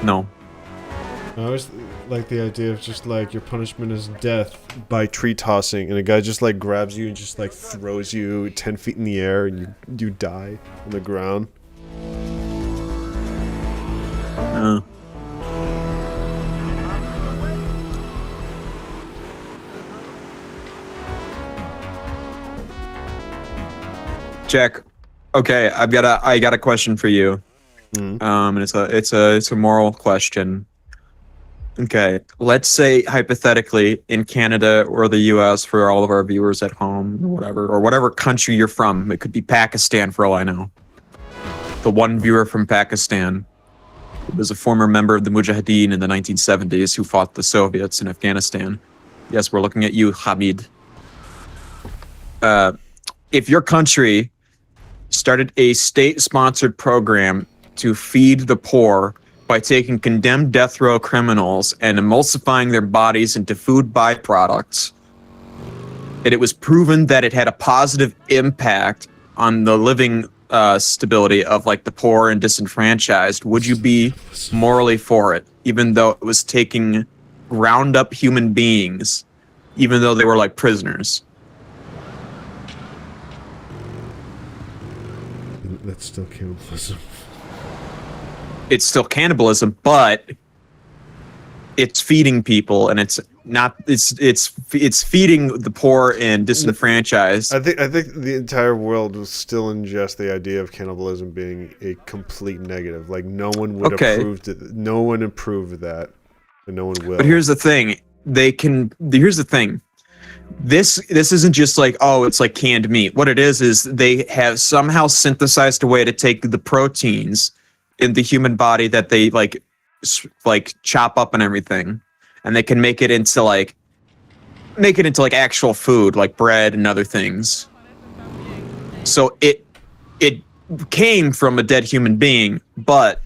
No. I always like the idea of just like your punishment is death by tree tossing, and a guy just like grabs you and just like throws you 10 feet in the air, and you die on the ground. Jack, okay, I got a question for you. And it's a moral question. Okay, let's say hypothetically in Canada or the US, for all of our viewers at home or whatever country you're from, it could be Pakistan for all I know. The one viewer from Pakistan was a former member of the Mujahideen in the 1970s who fought the Soviets in Afghanistan. Yes, we're looking at you, Hamid. If your country started a state-sponsored program to feed the poor by taking condemned death row criminals and emulsifying their bodies into food byproducts, and it was proven that it had a positive impact on the living stability of like the poor and disenfranchised, would you be morally for it, even though it was taking round up human beings, even though they were like prisoners? That's still cannibalism. It's still cannibalism, but it's feeding people, and it's not. It's feeding the poor and disenfranchised. I think the entire world will still ingest the idea of cannibalism being a complete negative. Like no one would approve it. No one approved that, and no one will. But here's the thing: Here's the thing. This isn't just like, oh, it's like canned meat. What it is they have somehow synthesized a way to take the proteins in the human body that they like chop up and everything, and they can make it into like actual food, like bread and other things. So it came from a dead human being, but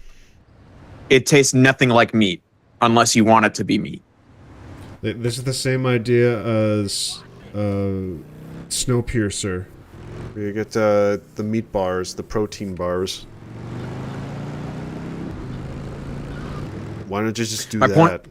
it tastes nothing like meat unless you want it to be meat. This is the same idea as Snowpiercer. You get the meat bars, the protein bars. Why don't you just do that? Point,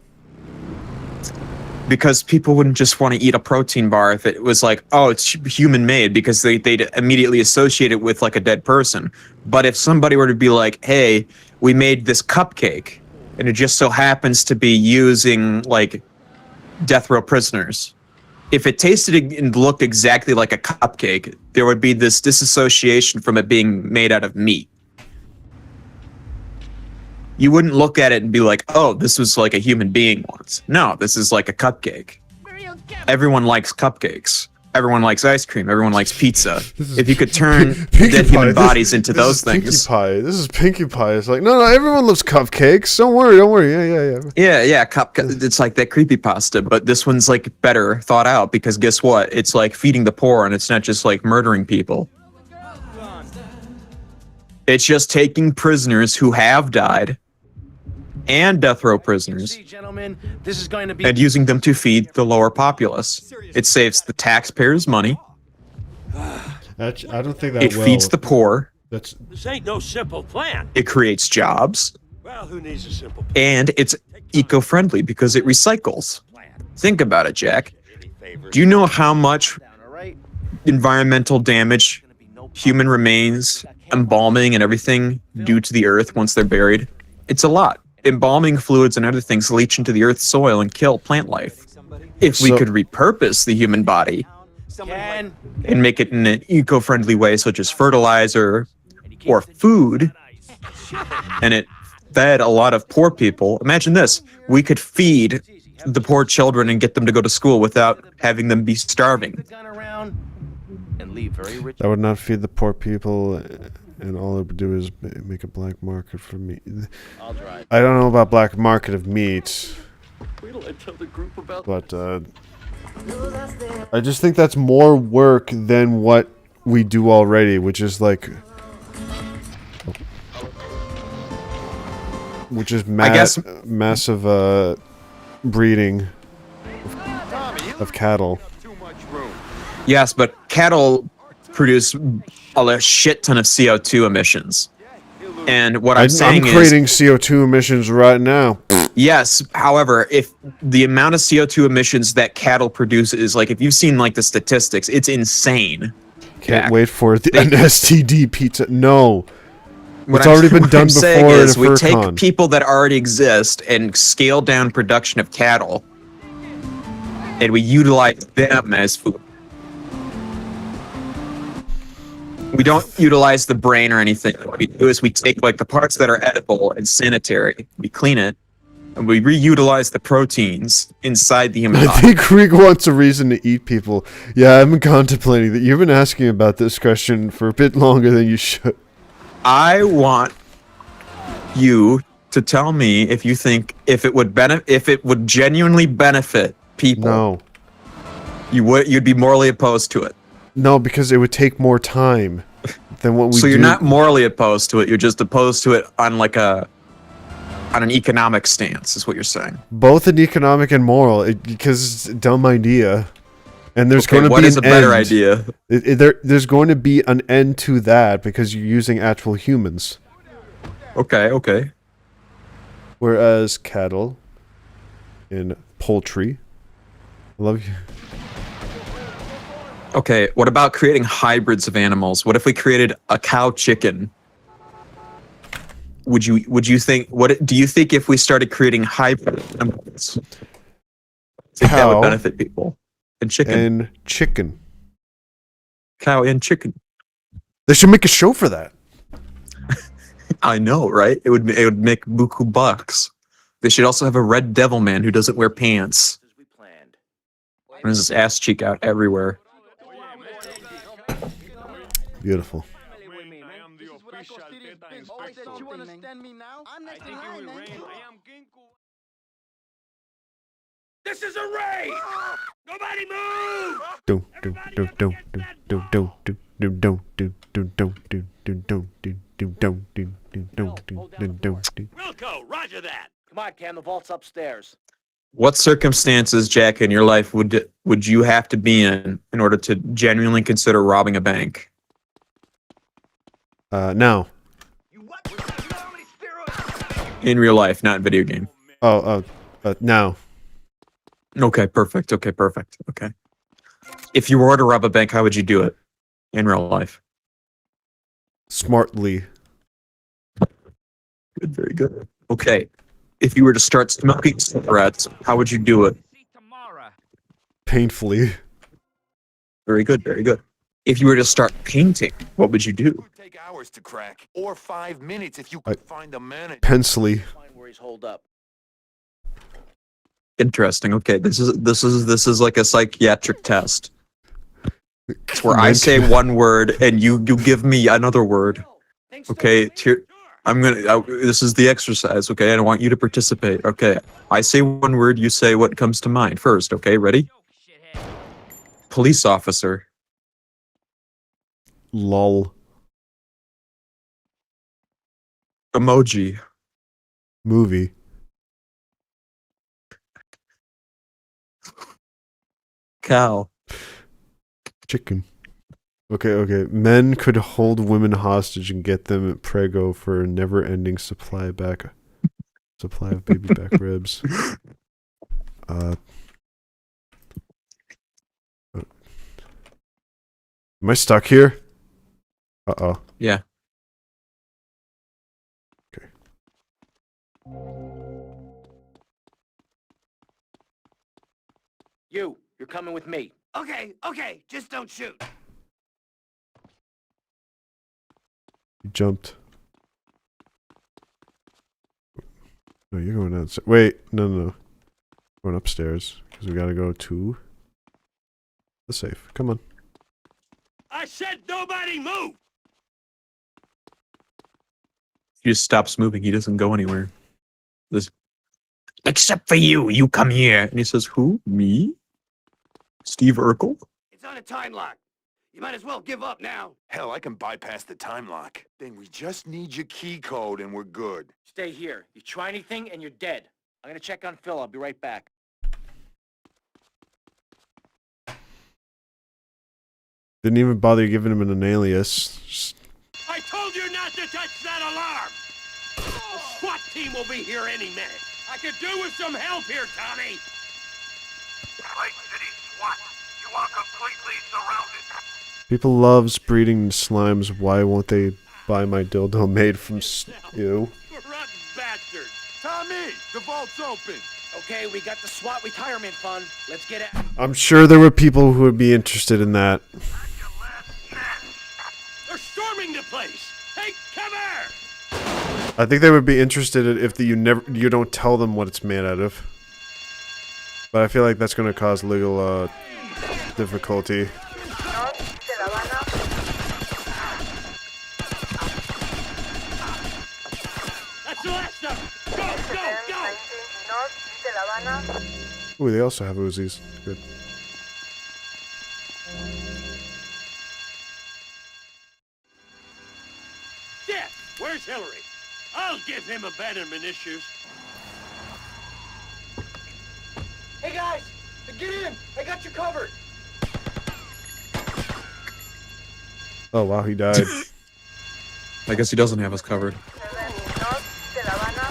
because people wouldn't just want to eat a protein bar if it was like, oh, it's human made, because they'd immediately associate it with like a dead person. But if somebody were to be like, hey, we made this cupcake, and it just so happens to be using like death row prisoners, if it tasted and looked exactly like a cupcake, there would be this disassociation from it being made out of meat. You wouldn't look at it and be like, oh, this was like a human being once. No, this is like a cupcake. Everyone likes cupcakes. Everyone likes ice cream. Everyone likes pizza. If you could turn dead human bodies into those things. Pinkie Pie. This is Pinkie Pie. It's like, no, everyone loves cupcakes. Don't worry. Yeah. It's like that creepypasta, but this one's like better thought out, because guess what? It's like feeding the poor, and it's not just like murdering people. It's just taking prisoners who have died and death row prisoners and using them to feed the lower populace. It saves the taxpayers money. I don't think that it feeds the poor. This ain't no simple plan. It creates jobs. Well, who needs a simple plan? And it's eco-friendly because it recycles. Think about it, Jack. Do you know how much Down, all right? environmental damage human remains, embalming, and everything do to the earth once they're buried? It's a lot. Embalming fluids and other things leach into the earth's soil and kill plant life. If we So- could repurpose the human body Ken, and make it in an eco-friendly way, such as fertilizer or food, and it fed a lot of poor people, imagine this: we could feed the poor children and get them to go to school without having them be starving. the gun around and leave very rich. That would not feed the poor people, and all it would do is make a black market for meat. I'll drive. I don't know about black market of meat, Wait till I tell the group about but I just think that's more work than what we do already, which is like, massive breeding of cattle. Too much room. Yes, but cattle produce a shit ton of CO2 emissions. And what I'm saying is, creating CO2 emissions right now. yes, however, if the amount of CO2 emissions that cattle produce is like, if you've seen like the statistics, it's insane. Can't Jack. wait for an STD pizza. No. What It's already been what done I'm saying before in is a we fur take con. people that already exist and scale down production of cattle, and we utilize them as food. We don't utilize the brain or anything. What we do is we take like the parts that are edible and sanitary, we clean it, and we reutilize the proteins inside the human I body. think Rick wants a reason to eat people. Yeah, I've been contemplating that. You've been asking about this question for a bit longer than you should. I want you to tell me if you think if it would genuinely benefit people. No. You'd be morally opposed to it. No, because it would take more time than what we do. So you're not morally opposed to it. You're just opposed to it on like an economic stance, is what you're saying. Both an economic and moral, because it's a dumb idea. And there's Okay, going to what be is an a better end. idea? There's going to be an end to that because you're using actual humans. Okay. Whereas cattle and poultry. I love you. Okay, what about creating hybrids of animals? What if we created a cow chicken? Would you think do you think if we started creating hybrid animals, think that would Cow benefit people? And chicken. And chicken. Cow and chicken. They should make a show for that. I know, right? It would make buku bucks. They should also have a red devil man who doesn't wear pants. As we planned. And his ass cheek out everywhere. Beautiful. This is a raid! Nobody move! Don't do don't do do do do do do don't do do don't do do don't do do don't do do don't do do don't do. Wilco, roger that! Come on, Cam, the vault's upstairs. What circumstances, Jack, in your life would you have to be in order to genuinely consider robbing a bank? Now. In real life, not video game. Now. Okay, perfect. Okay. If you were to rob a bank, how would you do it in real life? Smartly. Good, very good. Okay. If you were to start smoking cigarettes, how would you do it? Painfully. Very good. If you were to start painting, what would you do? It would take hours to crack, or 5 minutes if you could find a manager. Pencilly. Find where he's holed up. Interesting. Okay, this is like a psychiatric test. It's where I say one word and you give me another word. Okay, this is the exercise. Okay, and I want you to participate. Okay, I say one word, you say what comes to mind first. Okay, ready? Police officer. Lol. Emoji. Movie. Cow. Chicken. Okay. Men could hold women hostage and get them at Prego for a never-ending supply of baby back ribs. Am I stuck here? Uh-oh. Yeah. Okay. You're coming with me. Okay, okay, just don't shoot. You jumped. No, you're going downstairs. Wait, no. Going upstairs. Because we gotta go to the safe. Come on. I said nobody move! He just stops moving. He doesn't go anywhere. Except for you. You come here. And he says, who? Me? Steve Urkel? It's on a time lock. You might as well give up now. Hell, I can bypass the time lock. Then we just need your key code and we're good. Stay here. You try anything and you're dead. I'm gonna check on Phil. I'll be right back. Didn't even bother giving him an alias. Just... I told you not to touch that alarm! The SWAT team will be here any minute. I could do with some help here, Tommy! Lake City SWAT, you are completely surrounded. People loves breeding slimes. Why won't they buy my dildo made from you? Rotten bastard! Tommy, the vault's open. Okay, we got the SWAT retirement fund. Let's get it. I'm sure there were people who would be interested in that. They're storming the place! Take cover! I think they would be interested if you don't tell them what it's made out of. But I feel like that's going to cause legal difficulty. North de La Habana. That's the last of them! Go, go, go! 19 North de La Habana. Ooh, they also have Uzis. Good. Jeff, where's Hillary? I'll give him abandonment issues. Hey guys, get in. I got you covered. Oh wow, he died. I guess he doesn't have us covered. 7 North de La Habana.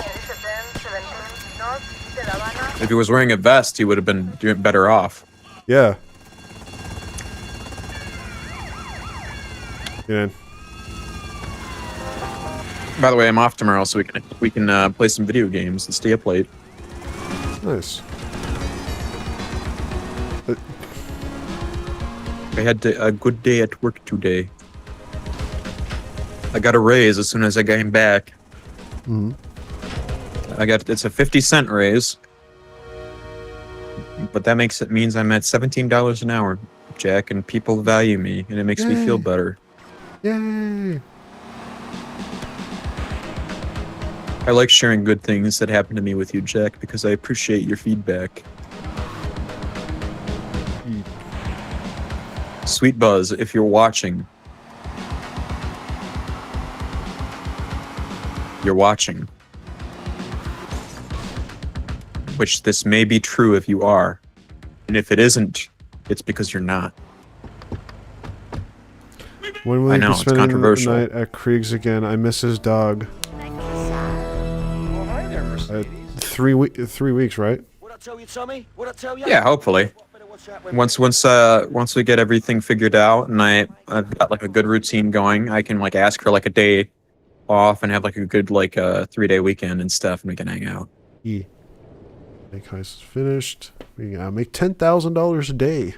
Elizabeth 17 North de La Habana. If he was wearing a vest, he would have been doing better off. Yeah. Yeah. By the way, I'm off tomorrow, so we can play some video games and stay up late. Nice. I had a good day at work today. I got a raise as soon as I came back. Mm-hmm. It's a 50-cent raise, but that means I'm at $17 an hour, Jack, and people value me, and it makes me feel better. Yay! I like sharing good things that happen to me with you, Jack, because I appreciate your feedback. Sweet Buzz, if you're watching. You're watching. Which this may be true if you are. And if it isn't, it's because you're not. When will I you know, be it's spending the controversial. night at Krieg's again? I miss his dog. Oh, hi there, Mercedes. 3 weeks, right? What I tell you, Tommy? What I tell you? Yeah, hopefully. Once we get everything figured out and I've got like a good routine going, I can like ask for like a day off and have like a good like 3-day weekend and stuff, and we can hang out. Yeah. Make heist is finished. We make $10,000 a day.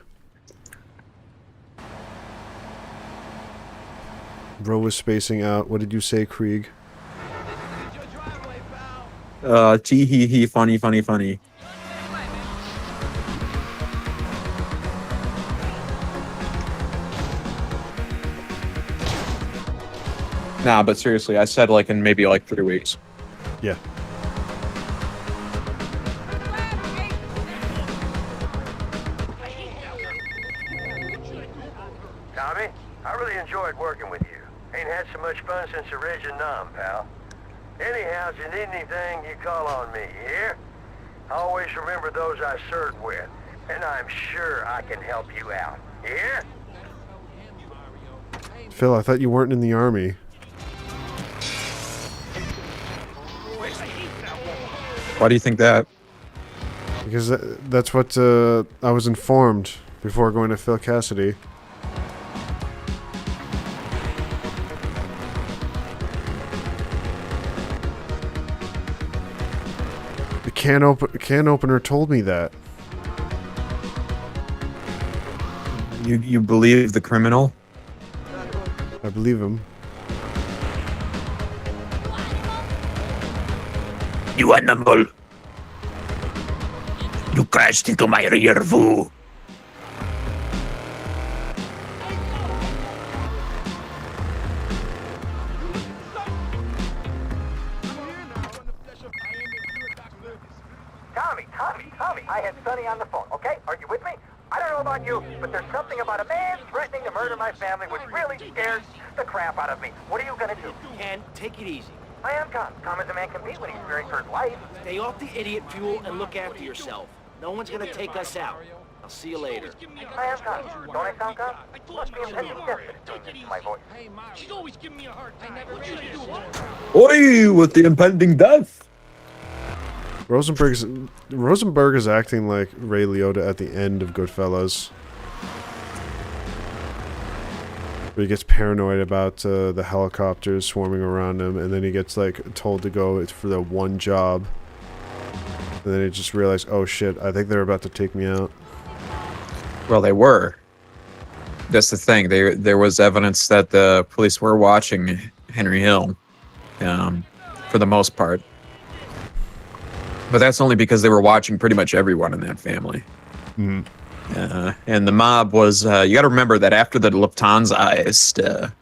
Bro was spacing out. What did you say, Krieg? Tee hee hee, funny, funny, funny. Nah, but seriously, I said like in maybe like 3 weeks. Yeah. Tommy, I really enjoyed working with you. Ain't had so much fun since the Reg and Nom, pal. Anyhow, if you need anything, you call on me, you hear? Always remember those I served with, and I'm sure I can help you out. You hear? Phil, I thought you weren't in the army. Why do you think that? Because that's what I was informed before going to Phil Cassidy. can opener told me that. You believe the criminal? I believe him. You animal. You crashed into my rear view. Tommy, I had Sonny on the phone, okay? Are you with me? I don't know about you, but there's something about a man threatening to murder my family which really scares the crap out of me. What are you gonna do? And take it easy. I am calm. Calm as a man can be when he's fearing for his life. Stay off the idiot fuel and look after yourself. No one's gonna take us out. I'll see you later. I am calm. Don't I sound calm? Must be impending destiny in my voice. She's always giving me a hard time. I never really do. Oi, with the impending death. Rosenberg is acting like Ray Liotta at the end of Goodfellas, where he gets paranoid about the helicopters swarming around him, and then he gets like told to go for the one job, and then he just realized, oh shit, I think they're about to take me out. Well, they were. That's the thing. There was evidence that the police were watching Henry Hill, for the most part. But that's only because they were watching pretty much everyone in that family. Mm. And the mob was, you got to remember that after the Lufthansa heist,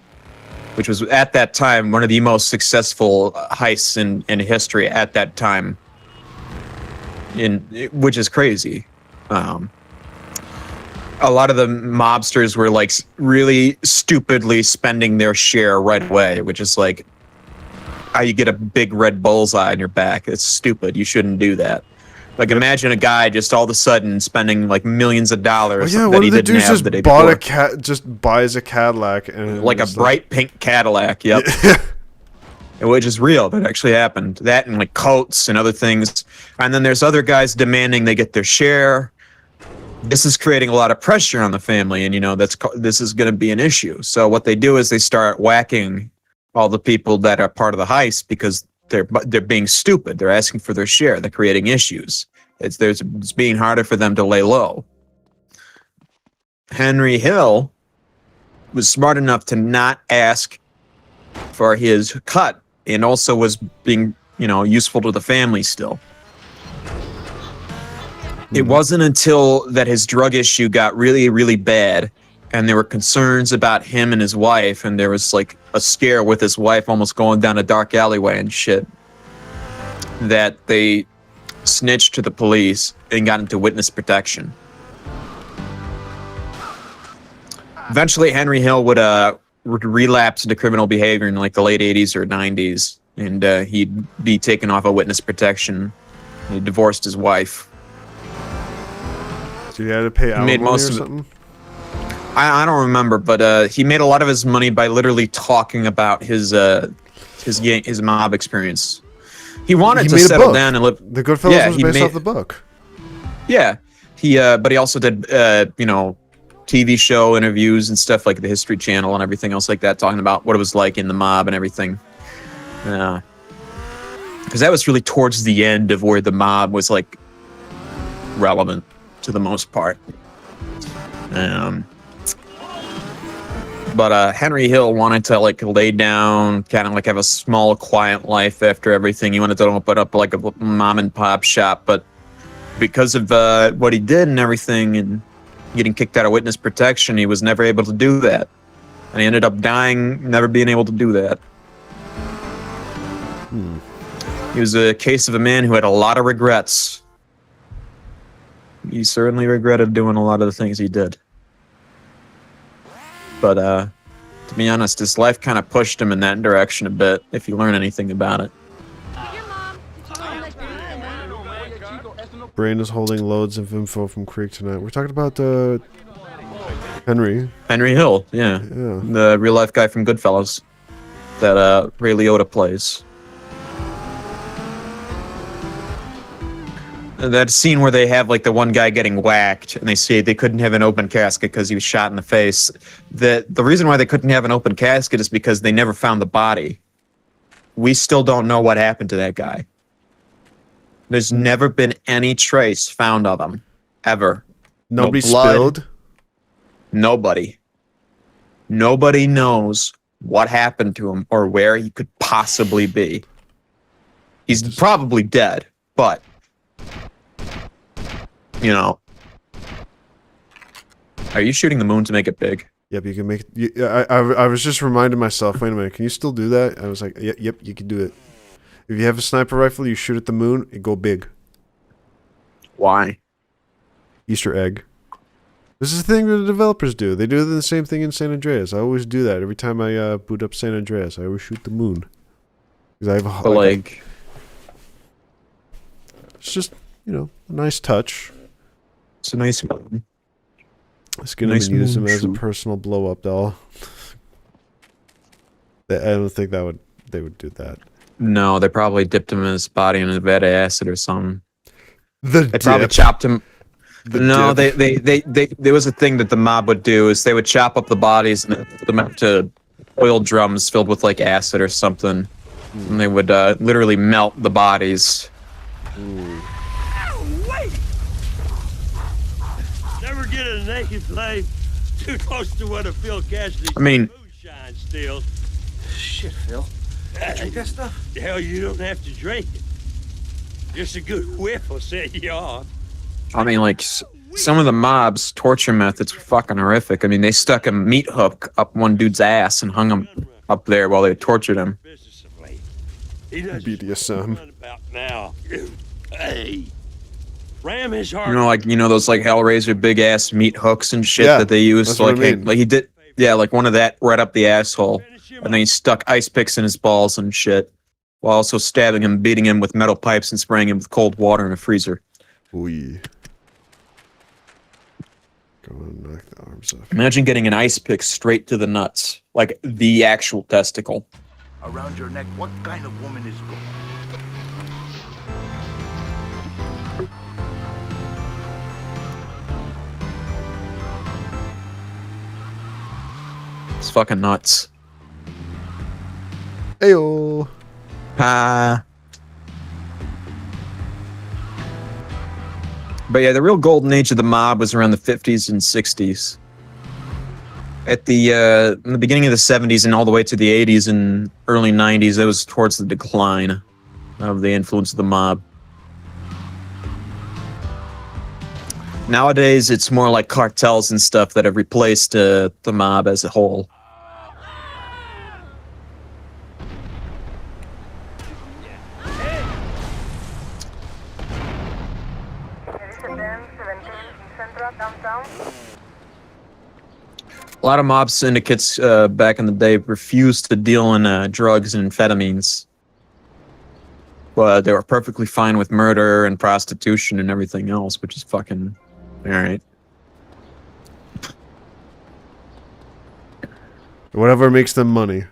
which was at that time one of the most successful heists in history at that time, which is crazy. A lot of the mobsters were like really stupidly spending their share right away, which is like how you get a big red bullseye on your back. It's stupid. You shouldn't do that. Like, imagine a guy just all of a sudden spending like millions of dollars that he didn't have the day before. Just buys a Cadillac and like a bright pink Cadillac. Yep. Which is real. That actually happened. That and like coats and other things. And then there's other guys demanding they get their share. This is creating a lot of pressure on the family, and this is going to be an issue. So what they do is they start whacking all the people that are part of the heist because they're being stupid. They're asking for their share. They're creating issues. It's being harder for them to lay low. Henry Hill was smart enough to not ask for his cut, and also was being, useful to the family still. It wasn't until that his drug issue got really, really bad, and there were concerns about him and his wife, and there was like a scare with his wife almost going down a dark alleyway and shit, that they snitched to the police and got into witness protection. Eventually, Henry Hill would relapse into criminal behavior in like the late 80s or 90s, and he'd be taken off of witness protection. He divorced his wife. So he had to pay alimony or something? I don't remember, but he made a lot of his money by literally talking about his mob experience. He wanted to settle down and live. The Goodfellas was based off the book. Yeah, but he also did TV show interviews and stuff like the History Channel and everything else like that, talking about what it was like in the mob and everything. Because that was really towards the end of where the mob was like relevant to the most part. But Henry Hill wanted to like lay down, kind of like have a small, quiet life after everything. He wanted to open up like a mom and pop shop, but because of what he did and everything, and getting kicked out of witness protection, he was never able to do that, and he ended up dying, never being able to do that. He was a case of a man who had a lot of regrets. He certainly regretted doing a lot of the things he did. But to be honest, his life kind of pushed him in that direction a bit, if you learn anything about it. Brain is holding loads of info from Creek tonight. We're talking about Henry Hill, yeah. The real life guy from Goodfellas that Ray Liotta plays. That scene where they have like the one guy getting whacked and they say they couldn't have an open casket because he was shot in the face. The reason why they couldn't have an open casket is because they never found the body. We still don't know what happened to that guy. There's never been any trace found of him, ever. Nobody No blood. spilled. Nobody knows what happened to him or where he could possibly be. He's probably dead, but you know. Are you shooting the moon to make it big? Yep, you can make it. I was just reminding myself, wait a minute, can you still do that? I was like, yep, you can do it. If you have a sniper rifle, you shoot at the moon, it go big. Why? Easter egg. This is the thing that the developers do. They do the same thing in San Andreas. I always do that. Every time I boot up San Andreas, I always shoot the moon. Because I have a... But like... It's just, you know, a nice touch. It's a nice moon. Skin him and use him as a personal blow-up doll. I don't think they would do that. No, they probably dipped him in his body in a vat of acid or something. They probably chopped him. No, there was a thing that the mob would do is they would chop up the bodies and put them into oil drums filled with like acid or something, and they would literally melt the bodies. Wait! Never get a naked flame too close to one of Phil Cassidy's moonshine still. Shit, Phil. You drink that stuff? Hell, you don't have to drink it. Just a good whiff will set you off. I mean, like, some of the mob's torture methods were fucking horrific. I mean, they stuck a meat hook up one dude's ass and hung him up there while they tortured him. BDSM. About now. Hey. Ram his heart. You know those like Hellraiser big ass meat hooks and shit Yeah, that they use that's to what like, I mean. like he did, yeah, like one of that right up the asshole, and then he stuck ice picks in his balls and shit, while also stabbing him, beating him with metal pipes, and spraying him with cold water in a freezer. Ooh. Go and knock the arms off. Imagine getting an ice pick straight to the nuts, like the actual testicle. Around your neck, what kind of woman is good? It's fucking nuts. Ayo. But yeah, the real golden age of the mob was around the 50s and 60s. At the in the beginning of the 70s and all the way to the 80s and early 90s, it was towards the decline of the influence of the mob. Nowadays, it's more like cartels and stuff that have replaced the mob as a whole. A lot of mob syndicates back in the day refused to deal in drugs and amphetamines. But they were perfectly fine with murder and prostitution and everything else, which is fucking alright. Whatever makes them money.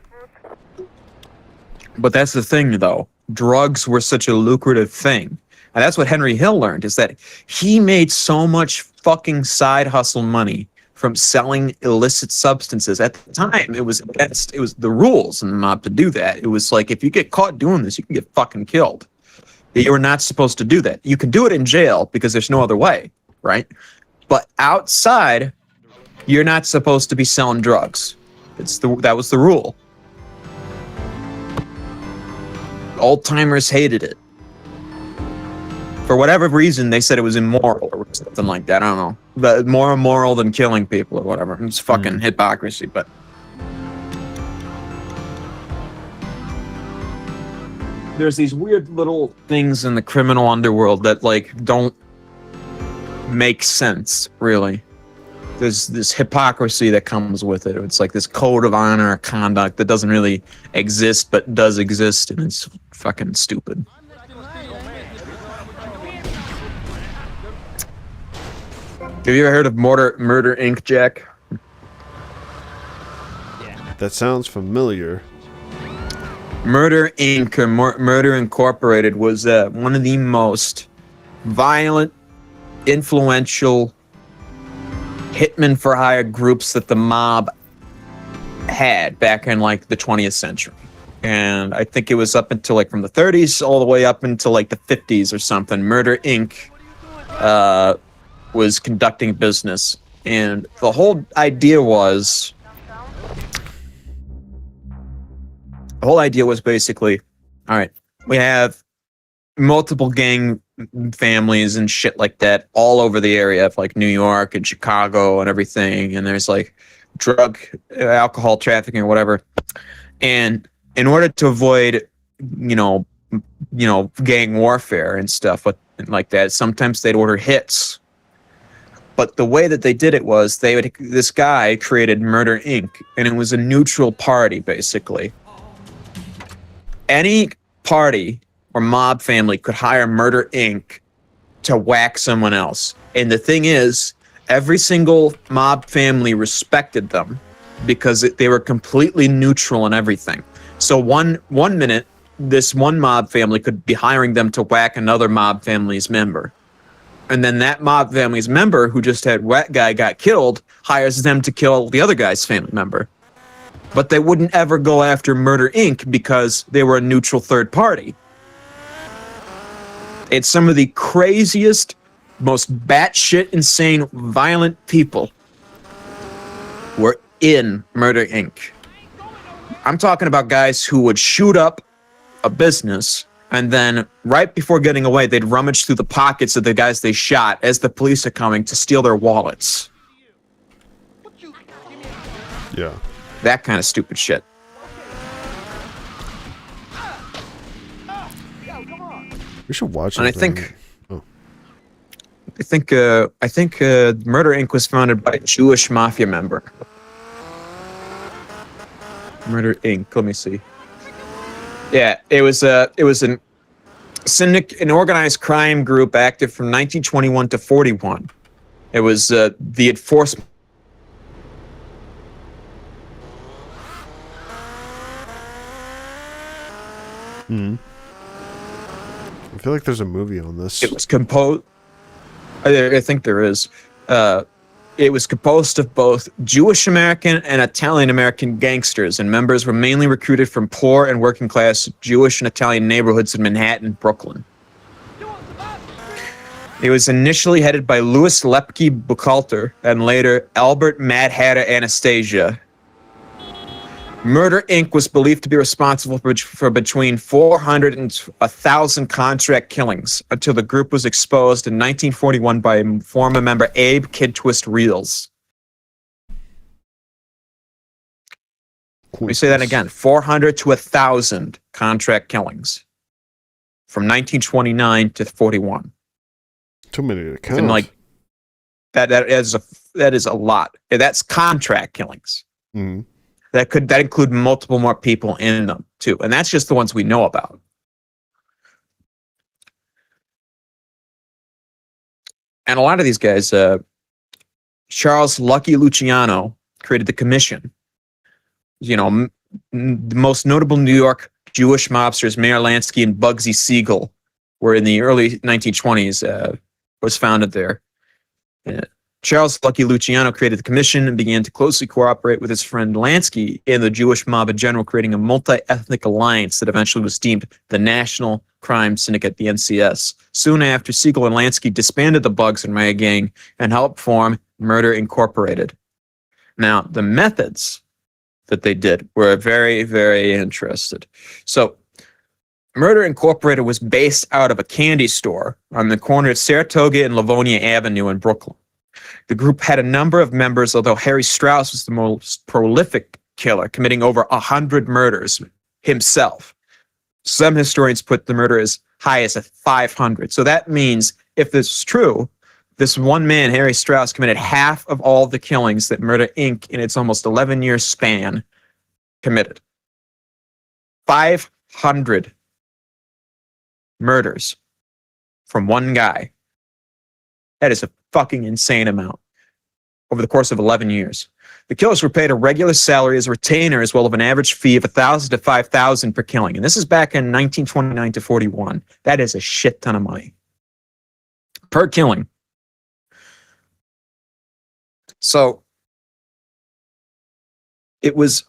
But that's the thing, though. Drugs were such a lucrative thing. And that's what Henry Hill learned, is that he made so much fucking side hustle money from selling illicit substances. At the time, it was the rules in the mob to do that. It was like, if you get caught doing this, you can get fucking killed. You were not supposed to do that. You can do it in jail because there's no other way, right? But outside, you're not supposed to be selling drugs. That was the rule. Old timers hated it. For whatever reason, they said it was immoral or something like that. I don't know. But more immoral than killing people or whatever. It's fucking hypocrisy, but... There's these weird little things in the criminal underworld that, like, don't make sense, really. There's this hypocrisy that comes with it. It's like this code of honor or conduct that doesn't really exist, but does exist, and it's fucking stupid. Have you ever heard of Murder Inc., Jack? That sounds familiar. Murder Inc. or Murder Incorporated was one of the most violent, influential hitmen for hire groups that the mob had back in like the 20th century. and I think it was up until like from the 30s all the way up until like the 50s or something. Murder Inc. Was conducting business, and the whole idea was basically, all right, we have multiple gang families and shit like that all over the area of like New York and Chicago and everything, and there's like drug, alcohol trafficking or whatever. And in order to avoid, gang warfare and stuff like that, sometimes they'd order hits. But the way that they did it was this guy created Murder Inc. and it was a neutral party basically. Any party or mob family could hire Murder Inc. to whack someone else. And the thing is, every single mob family respected them because they were completely neutral in everything. So one minute, this one mob family could be hiring them to whack another mob family's member. And then that mob family's member who just had whack guy got killed hires them to kill the other guy's family member. But they wouldn't ever go after Murder Inc. because they were a neutral third party. It's some of the craziest, most batshit insane, violent people were in Murder Inc. I'm talking about guys who would shoot up a business, and then right before getting away, they'd rummage through the pockets of the guys they shot as the police are coming to steal their wallets. Yeah. That kind of stupid shit. We should watch it. And I think Murder Inc. was founded by a Jewish mafia member. Murder Inc. Let me see. Yeah, it was an organized crime group active from 1921 to 41. It was the enforcement. I feel like there's a movie on this. It was composed. I think there is. It was composed of both Jewish American and Italian American gangsters, and members were mainly recruited from poor and working class Jewish and Italian neighborhoods in Manhattan and Brooklyn. It was initially headed by Louis Lepke Buchalter and later Albert Mad Hatter Anastasia. Murder Inc. was believed to be responsible for between 400 and 1,000 contract killings until the group was exposed in 1941 by former member Abe Kid Twist Reels. Let me say that again. 400 to 1,000 contract killings from 1929 to 41. Too many to count. And like that is a lot. That's contract killings. Mm-hmm. That include multiple more people in them too, and that's just the ones we know about. And a lot of these guys, Charles Lucky Luciano created the commission. The most notable New York Jewish mobsters, Meyer Lansky and Bugsy Siegel, were in the early 1920s. Was founded there. Charles Lucky Luciano created the commission and began to closely cooperate with his friend Lansky in the Jewish mob in general, creating a multi-ethnic alliance that eventually was deemed the National Crime Syndicate, the NCS. Soon after, Siegel and Lansky disbanded the Bugs and Meyer gang and helped form Murder Incorporated. Now, the methods that they did were very, very interesting. So, Murder Incorporated was based out of a candy store on the corner of Saratoga and Livonia Avenue in Brooklyn. The group had a number of members, although Harry Strauss was the most prolific killer, committing over 100 murders himself. Some historians put the murder as high as 500. So that means, if this is true, this one man, Harry Strauss, committed half of all the killings that Murder Inc. in its almost 11-year span committed. 500 murders from one guy. That is a fucking insane amount over the course of 11 years. The killers were paid a regular salary as a retainer, as well as an average fee of $1,000 to $5,000 per killing. And this is back in 1929 to 41. That is a shit ton of money per killing. So it was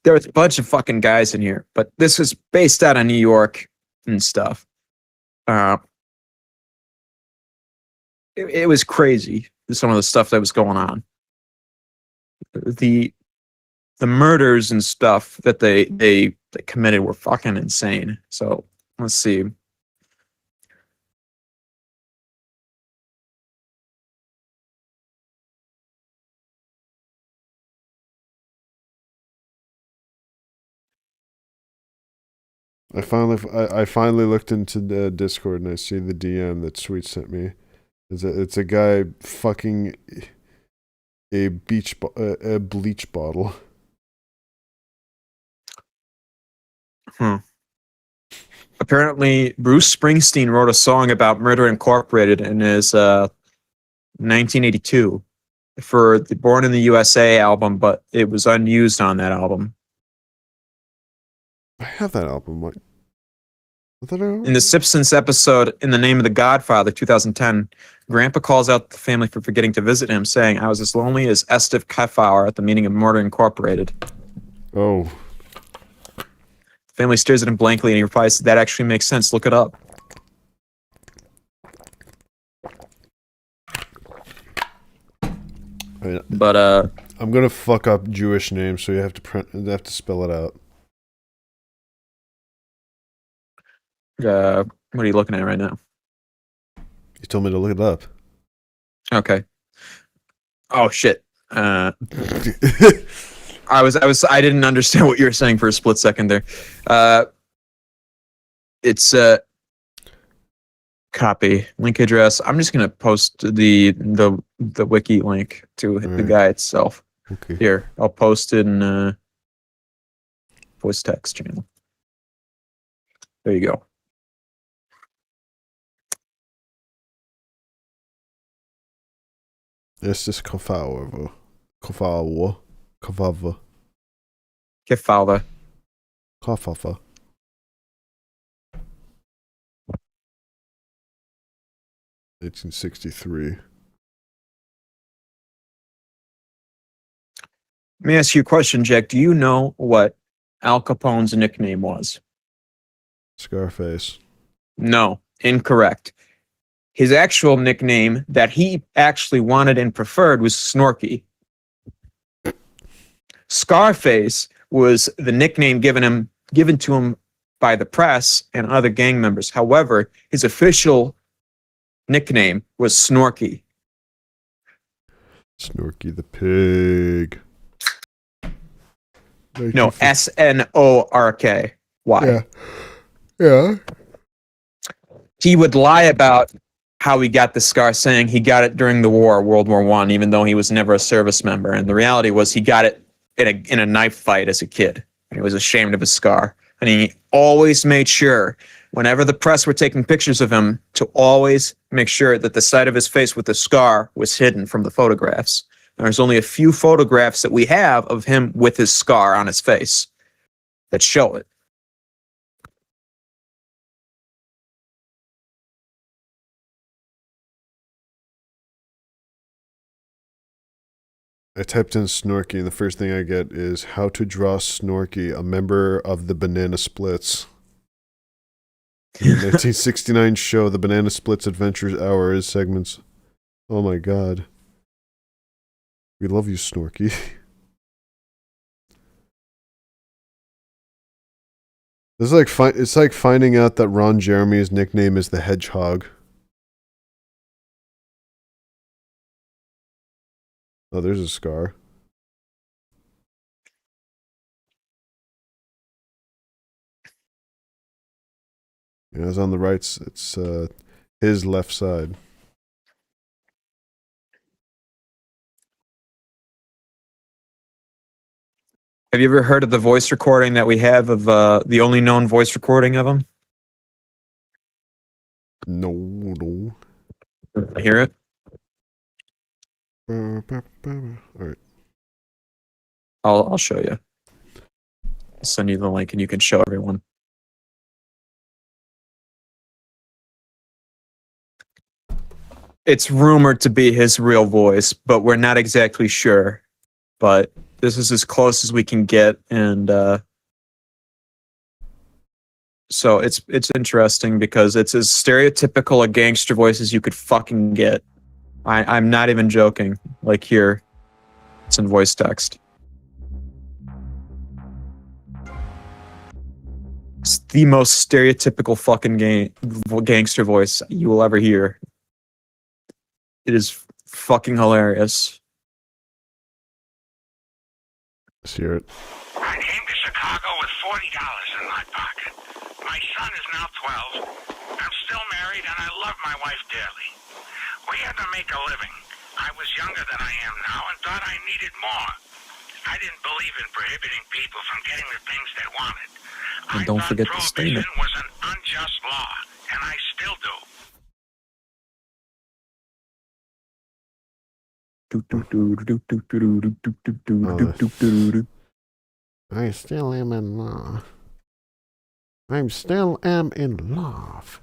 there was a bunch of fucking guys in here, but this was based out of New York and stuff. It was crazy, some of the stuff that was going on. The murders and stuff that they committed were fucking insane. So let's see. I finally looked into the Discord and I see the DM that Sweet sent me. It's a guy fucking a bleach bottle. Apparently, Bruce Springsteen wrote a song about Murder Incorporated in his 1982 for the Born in the USA album, but it was unused on that album. I have that album. What? In the Simpsons episode In the Name of the Godfather, 2010, Grandpa calls out the family for forgetting to visit him, saying, "I was as lonely as Estif Kefauer at the meeting of Murder Incorporated." Oh. The family stares at him blankly and he replies, "That actually makes sense. Look it up." But I'm gonna fuck up Jewish names, so you have to spell it out. What are you looking at right now? You told me to look it up. Okay. Oh shit. I didn't understand what you were saying for a split second there. It's copy link address. I'm just gonna post the wiki link to the guy itself. Okay. Here, I'll post it in voice text channel. There you go. This is Kefauver. Kefauver. 1863. Let me ask you a question, Jack. Do you know what Al Capone's nickname was? Scarface. No, incorrect. His actual nickname that he actually wanted and preferred was Snorky. Scarface was the nickname given to him by the press and other gang members. However, his official nickname was Snorky. Snorky the pig. No, Snorky. Yeah. Yeah. He would lie about how he got the scar, saying he got it during the war, World War I, even though he was never a service member. And the reality was he got it in a knife fight as a kid. And he was ashamed of his scar. And he always made sure, whenever the press were taking pictures of him, to always make sure that the side of his face with the scar was hidden from the photographs. And there's only a few photographs that we have of him with his scar on his face that show it. I typed in Snorky, and the first thing I get is how to draw Snorky, a member of the Banana Splits. The 1969 show, The Banana Splits Adventures Hour, is segments. Oh my god. We love you, Snorky. This is like it's like finding out that Ron Jeremy's nickname is the Hedgehog. Oh, there's a scar. Yeah, it's on the right. It's his left side. Have you ever heard of the voice recording that we have of the only known voice recording of him? No. I hear it. All right. I'll show you. I'll send you the link and you can show everyone. It's rumored to be his real voice, but we're not exactly sure. But this is as close as we can get, and so it's interesting because it's as stereotypical a gangster voice as you could fucking get. I'm not even joking. Like here, it's in voice text. It's the most stereotypical fucking gangster voice you will ever hear. It is fucking hilarious. Let's hear it. I came to Chicago with $40 in my pocket. My son is now 12. I'm still married and I love my wife dearly. We had to make a living. I was younger than I am now and thought I needed more. I didn't believe in prohibiting people from getting the things they wanted. And don't forget the Prohibition statement. was an unjust law, and I still do. I still am in love. I'm still am in love.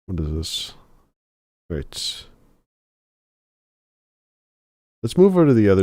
What is this? Right. Let's move over to the other